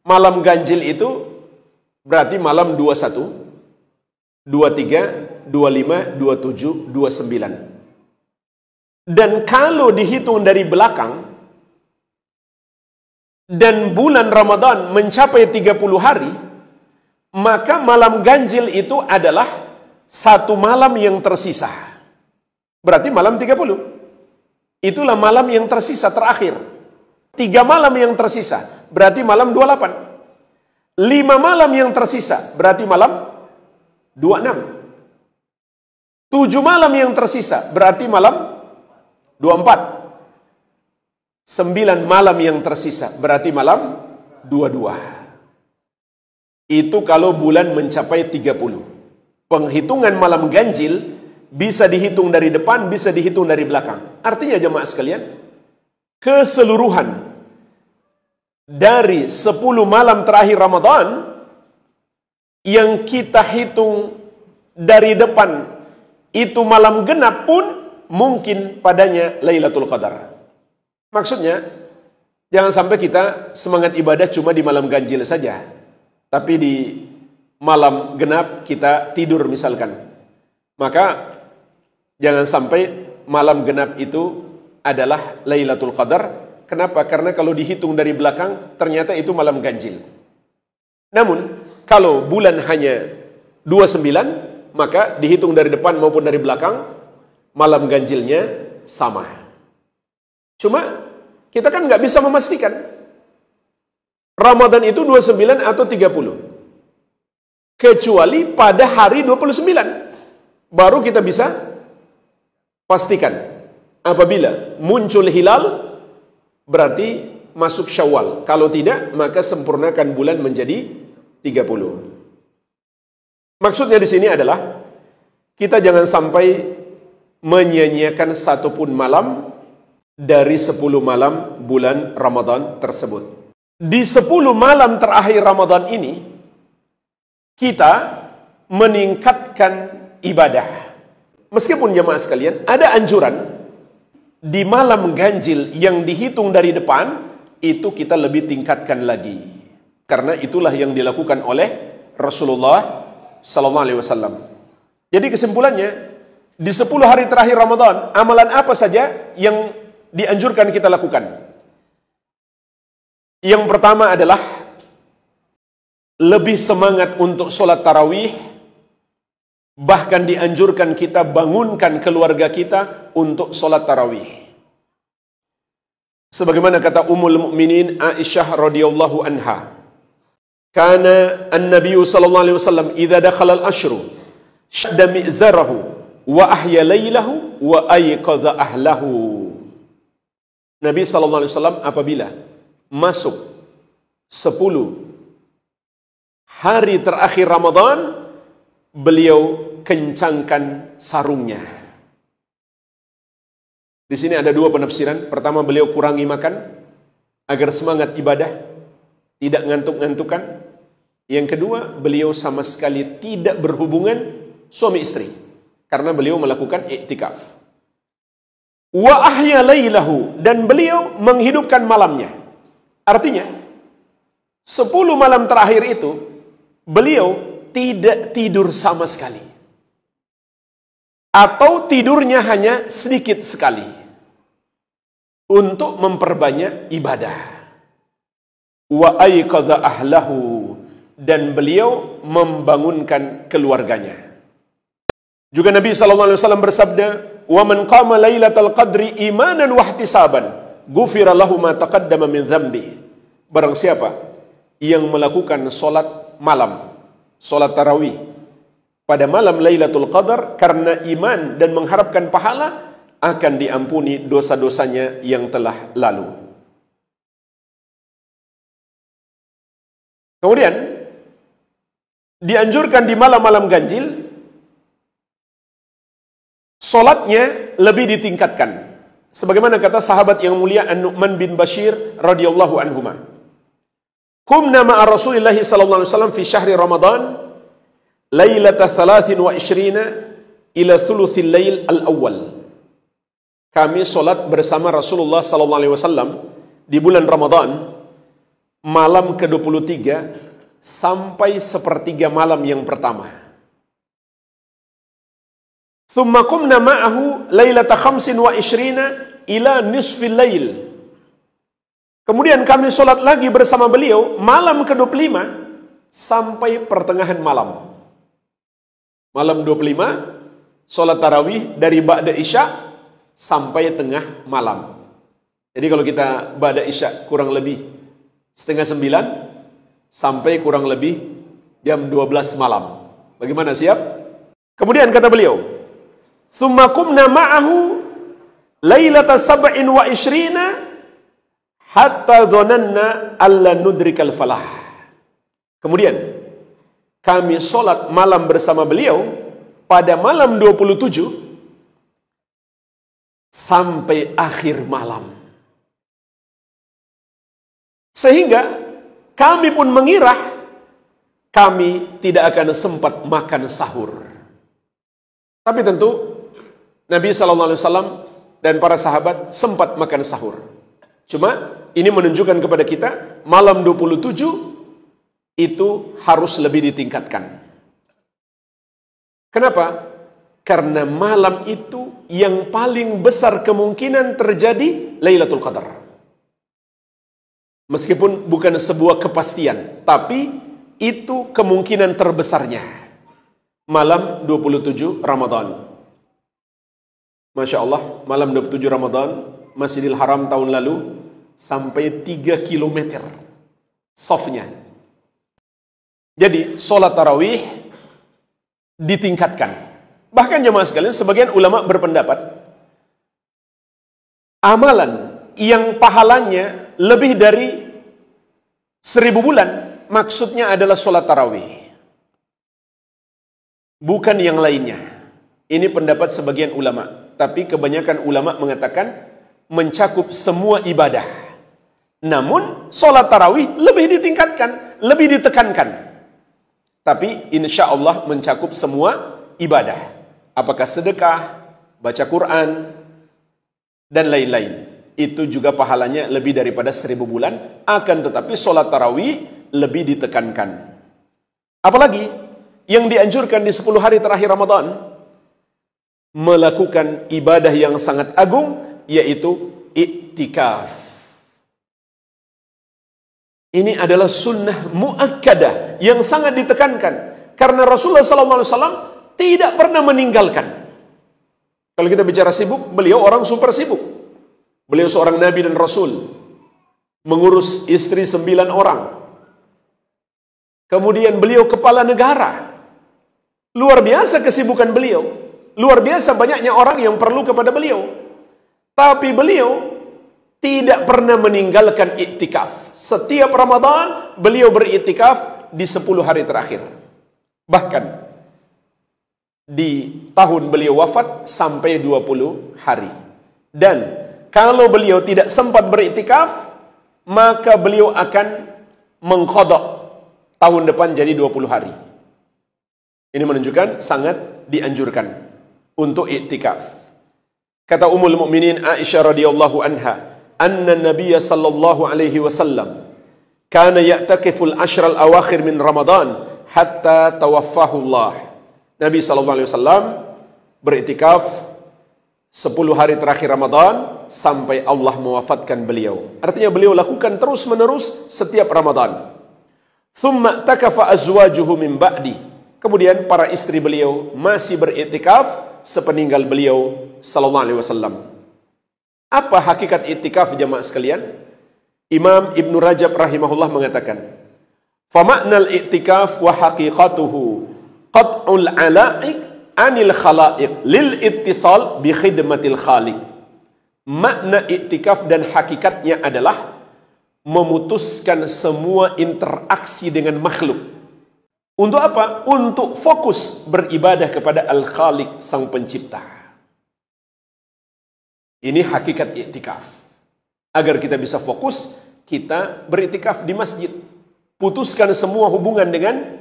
A: malam ganjil itu berarti malam 21, 23, 25, 27, 29. Dan kalau dihitung dari belakang, dan bulan Ramadan mencapai 30 hari, maka malam ganjil itu adalah satu malam yang tersisa. Berarti malam 30. Itulah malam yang tersisa terakhir. 3 malam yang tersisa, berarti malam 28. 5 malam yang tersisa, berarti malam 26. 7 malam yang tersisa, berarti malam 24. 9 malam yang tersisa, berarti malam 22. Itu kalau bulan mencapai 30. Penghitungan malam ganjil bisa dihitung dari depan, bisa dihitung dari belakang. Artinya jemaah sekalian, keseluruhan dari 10 malam terakhir Ramadan yang kita hitung dari depan itu malam genap pun mungkin padanya Lailatul Qadar. Maksudnya, jangan sampai kita semangat ibadah cuma di malam ganjil saja, tapi di malam genap kita tidur misalkan. Maka jangan sampai malam genap itu adalah Lailatul Qadar. Kenapa? Karena kalau dihitung dari belakang, ternyata itu malam ganjil. Namun, kalau bulan hanya 29, maka dihitung dari depan maupun dari belakang, malam ganjilnya sama. Cuma, kita kan nggak bisa memastikan. Ramadan itu 29 atau 30. Kecuali pada hari 29. Baru kita bisa pastikan. Apabila muncul hilal, berarti masuk Syawal. Kalau tidak, maka sempurnakan bulan menjadi 30. Maksudnya di sini adalah kita jangan sampai menyia-nyiakan satupun malam dari 10 malam bulan Ramadan tersebut. Di 10 malam terakhir Ramadan ini, kita meningkatkan ibadah. Meskipun jemaah sekalian, ada anjuran di malam ganjil yang dihitung dari depan, itu kita lebih tingkatkan lagi. Karena itulah yang dilakukan oleh Rasulullah sallallahu alaihi wasallam. Jadi kesimpulannya, di 10 hari terakhir Ramadan, amalan apa saja yang dianjurkan kita lakukan? Yang pertama adalah lebih semangat untuk sholat tarawih, bahkan dianjurkan kita bangunkan keluarga kita untuk sholat tarawih. Sebagaimana kata Ummul Mukminin Aisyah radhiyallahu anha, kana an-nabiy sallallahu alaihi wasallam idza dakhala al-ashru shadda mi'zarahu wa ahya lailahu wa ayqadha ahlahu. Nabi sallallahu alaihi wasallam apabila masuk 10 hari terakhir Ramadan, beliau kencangkan sarungnya. Di sini ada dua penafsiran. Pertama, beliau kurangi makan agar semangat ibadah, tidak ngantuk-ngantukan. Yang kedua, beliau sama sekali tidak berhubungan suami istri karena beliau melakukan iktikaf. Wa ahya lailahu, dan beliau menghidupkan malamnya. Artinya 10 malam terakhir itu beliau tidak tidur sama sekali, atau tidurnya hanya sedikit sekali untuk memperbanyak ibadah. Wa ayqadha ahlahu, dan beliau membangunkan keluarganya. Juga Nabi SAW bersabda, wa man qama lailatal qadri imanan wa ihtisaban ghufira lahu ma taqaddama min dzambi. Barang siapa yang melakukan solat malam, solat tarawih pada malam Lailatul Qadar karena iman dan mengharapkan pahala, akan diampuni dosa-dosanya yang telah lalu. Kemudian dianjurkan di malam-malam ganjil solatnya lebih ditingkatkan. Sebagaimana kata sahabat yang mulia An-Nu'man bin Bashir radhiyallahu anhuma, qumna ma'a Rasulillahi sallallahu alaihi wasallam fi syahri Ramadan lailata 23 ila thuluthil lail al-awwal. Kami solat bersama Rasulullah sallallahu alaihi wasallam di bulan Ramadan malam ke-23 sampai sepertiga malam yang pertama. Thumma qumna ma'ahu lailata 25 ila nisfil lail. Kemudian kami solat lagi bersama beliau malam ke-25 sampai pertengahan malam. Malam 25 solat tarawih dari ba'da isya sampai tengah malam. Jadi kalau kita ba'da isya kurang lebih setengah 9 sampai kurang lebih jam 12 malam. Bagaimana, siap? Kemudian kata beliau, thumma qumna ma'ahu lailata 27 hatta dhananna alla nudrikal falah. Kemudian kami solat malam bersama beliau pada malam 27 sampai akhir malam. Sehingga kami pun mengira kami tidak akan sempat makan sahur. Tapi tentu Nabi SAW dan para sahabat sempat makan sahur. Cuma ini menunjukkan kepada kita malam 27 itu harus lebih ditingkatkan. Kenapa? Karena malam itu yang paling besar kemungkinan terjadi Lailatul Qadar. Meskipun bukan sebuah kepastian, tapi itu kemungkinan terbesarnya. Malam 27 Ramadan. Masya Allah, malam 27 Ramadan, Masjidil Haram tahun lalu sampai 3 kilometer softnya. Jadi sholat tarawih ditingkatkan. Bahkan jemaah sekalian, sebagian ulama berpendapat amalan yang pahalanya lebih dari 1000 bulan, maksudnya adalah sholat tarawih, bukan yang lainnya. Ini pendapat sebagian ulama, tapi kebanyakan ulama mengatakan mencakup semua ibadah. Namun sholat tarawih lebih ditingkatkan, lebih ditekankan. Tapi insya Allah mencakup semua ibadah. Apakah sedekah, baca Quran, dan lain-lain. Itu juga pahalanya lebih daripada 1000 bulan. Akan tetapi sholat tarawih lebih ditekankan. Apalagi yang dianjurkan di 10 hari terakhir Ramadan, melakukan ibadah yang sangat agung, yaitu iktikaf. Ini adalah sunnah muakkadah yang sangat ditekankan. Karena Rasulullah SAW tidak pernah meninggalkan. Kalau kita bicara sibuk, beliau orang super sibuk. Beliau seorang Nabi dan Rasul. Mengurus istri 9 orang. Kemudian beliau kepala negara. Luar biasa kesibukan beliau. Luar biasa banyaknya orang yang perlu kepada beliau. Tapi beliau tidak pernah meninggalkan iktikaf. Setiap Ramadan beliau beriktikaf di 10 hari terakhir. Bahkan di tahun beliau wafat sampai 20 hari. Dan kalau beliau tidak sempat beriktikaf, maka beliau akan mengqadha tahun depan jadi 20 hari. Ini menunjukkan sangat dianjurkan untuk iktikaf. Kata Ummul Mukminin Aisyah radhiyallahu anha, anna Nabiy sallallahu alaihi wasallam kana ya'takiful ashral awakhir min Ramadan hatta tawaffahu Allah. Nabi sallallahu alaihi wasallam beriktikaf 10 hari terakhir Ramadan sampai Allah mewafatkan beliau. Artinya beliau lakukan terus-menerus setiap Ramadan. Thumma takafa azwajuhu min ba'di. Kemudian para istri beliau masih beriktikaf sepeninggal beliau sallallahu alaihi wasallam. Apa hakikat iktikaf jemaah sekalian? Imam Ibn Rajab rahimahullah mengatakan, "Fa ma'nal iktikaf wa haqiqatuhu qat'ul 'ala'iq 'anil khalaiq lil ittisal bi khidmatil khaliq." Makna iktikaf dan hakikatnya adalah memutuskan semua interaksi dengan makhluk. Untuk apa? Untuk fokus beribadah kepada Al-Khaliq, Sang Pencipta. Ini hakikat iktikaf. Agar kita bisa fokus, kita beriktikaf di masjid. Putuskan semua hubungan dengan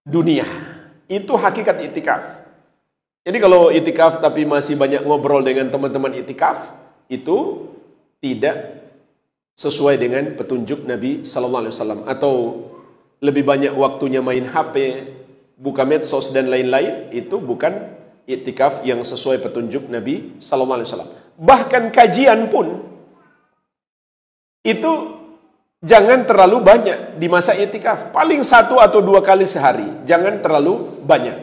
A: dunia. Itu hakikat iktikaf. Jadi kalau iktikaf tapi masih banyak ngobrol dengan teman-teman iktikaf, itu tidak sesuai dengan petunjuk Nabi sallallahu alaihi wasallam, atau lebih banyak waktunya main HP, buka medsos dan lain-lain, itu bukan iktikaf yang sesuai petunjuk Nabi sallallahu alaihi wasallam. Bahkan kajian pun itu jangan terlalu banyak di masa iktikaf. Paling 1 atau 2 kali sehari, jangan terlalu banyak.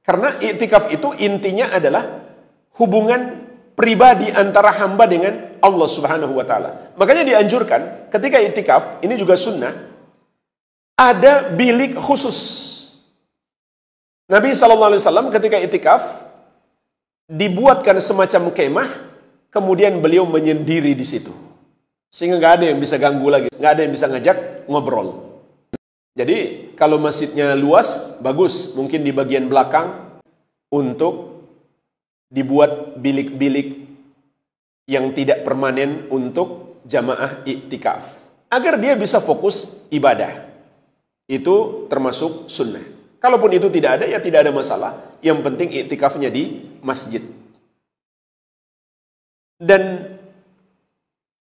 A: Karena iktikaf itu intinya adalah hubungan pribadi antara hamba dengan Allah Subhanahu wa taala. Makanya dianjurkan ketika iktikaf, ini juga sunnah, ada bilik khusus. Nabi sallallahu alaihi wasallam ketika iktikaf dibuatkan semacam kemah, kemudian beliau menyendiri di situ. Sehingga nggak ada yang bisa ganggu lagi, nggak ada yang bisa ngajak ngobrol. Jadi kalau masjidnya luas, bagus, mungkin di bagian belakang untuk dibuat bilik-bilik yang tidak permanen untuk jamaah iktikaf, agar dia bisa fokus ibadah. Itu termasuk sunnah. Kalaupun itu tidak ada, ya tidak ada masalah. Yang penting iktikafnya di masjid. Dan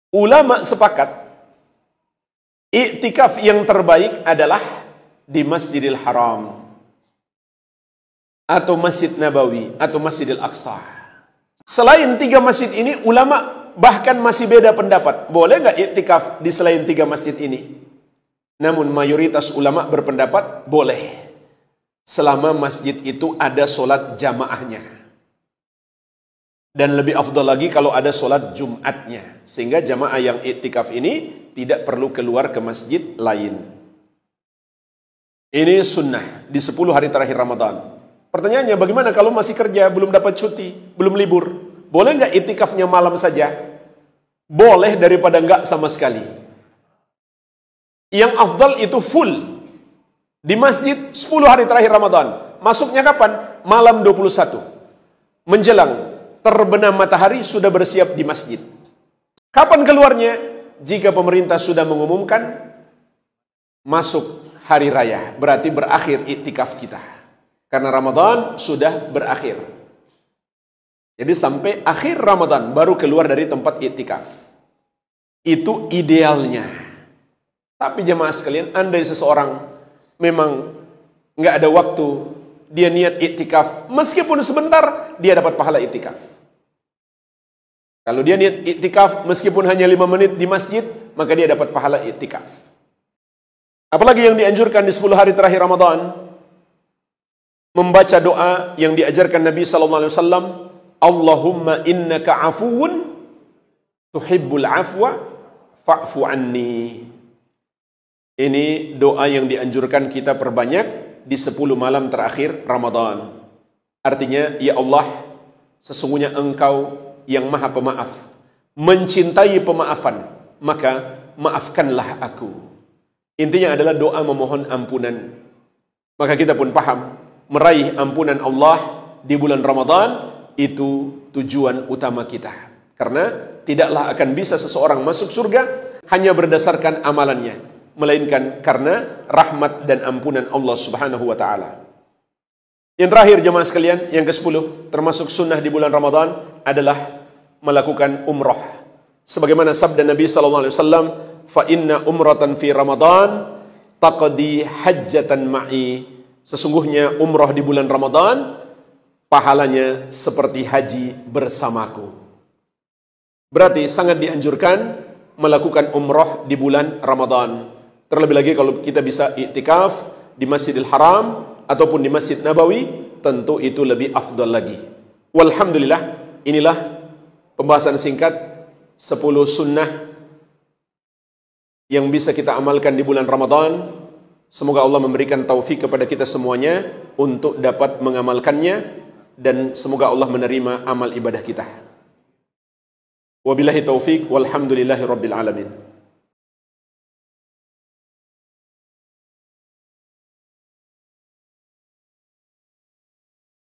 A: ulama sepakat, iktikaf yang terbaik adalah di Masjidil Haram, atau Masjid Nabawi, atau Masjidil Aqsa. Selain 3 masjid ini, ulama bahkan masih beda pendapat. Boleh nggak iktikaf di selain 3 masjid ini? Namun mayoritas ulama berpendapat boleh, selama masjid itu ada sholat jamaahnya. Dan lebih afdal lagi kalau ada sholat Jumatnya, sehingga jamaah yang iktikaf ini tidak perlu keluar ke masjid lain. Ini sunnah di 10 hari terakhir Ramadan. Pertanyaannya, bagaimana kalau masih kerja, belum dapat cuti, belum libur? Boleh nggak iktikafnya malam saja? Boleh daripada nggak sama sekali. Yang afdal itu full di masjid 10 hari terakhir Ramadan. Masuknya kapan? Malam 21. Menjelang terbenam matahari sudah bersiap di masjid. Kapan keluarnya? Jika pemerintah sudah mengumumkan masuk hari raya, berarti berakhir iktikaf kita. Karena Ramadan sudah berakhir. Jadi sampai akhir Ramadan baru keluar dari tempat iktikaf. Itu idealnya. Tapi jemaah sekalian, andai seseorang memang nggak ada waktu, dia niat iktikaf, meskipun sebentar, dia dapat pahala iktikaf. Kalau dia niat iktikaf, meskipun hanya 5 menit di masjid, maka dia dapat pahala iktikaf. Apalagi yang dianjurkan di 10 hari terakhir Ramadan, membaca doa yang diajarkan Nabi sallallahu alaihi wasallam, Allahumma innaka afuwun tuhibbul afwa fa'fu anni. Ini doa yang dianjurkan kita perbanyak di 10 malam terakhir Ramadan. Artinya, ya Allah, sesungguhnya Engkau yang Maha Pemaaf, mencintai pemaafan, maka maafkanlah aku. Intinya adalah doa memohon ampunan. Maka kita pun paham, meraih ampunan Allah di bulan Ramadan itu tujuan utama kita. Karena tidaklah akan bisa seseorang masuk surga hanya berdasarkan amalannya, melainkan karena rahmat dan ampunan Allah Subhanahu wa taala. Yang terakhir jemaah sekalian, yang ke-10 termasuk sunnah di bulan Ramadan adalah melakukan umrah. Sebagaimana sabda Nabi sallallahu alaihi wasallam, "Fa inna umratan fi Ramadan taqdi hajjatan ma'i." Sesungguhnya umrah di bulan Ramadan pahalanya seperti haji bersamaku. Berarti sangat dianjurkan melakukan umrah di bulan Ramadan. Terlebih lagi kalau kita bisa iktikaf di Masjidil Haram ataupun di Masjid Nabawi, tentu itu lebih afdal lagi. Walhamdulillah, inilah pembahasan singkat 10 sunnah yang bisa kita amalkan di bulan Ramadan. Semoga Allah memberikan taufik kepada kita semuanya untuk dapat mengamalkannya, dan semoga Allah menerima amal ibadah kita. Wabillahi taufik, walhamdulillahi rabbil alamin.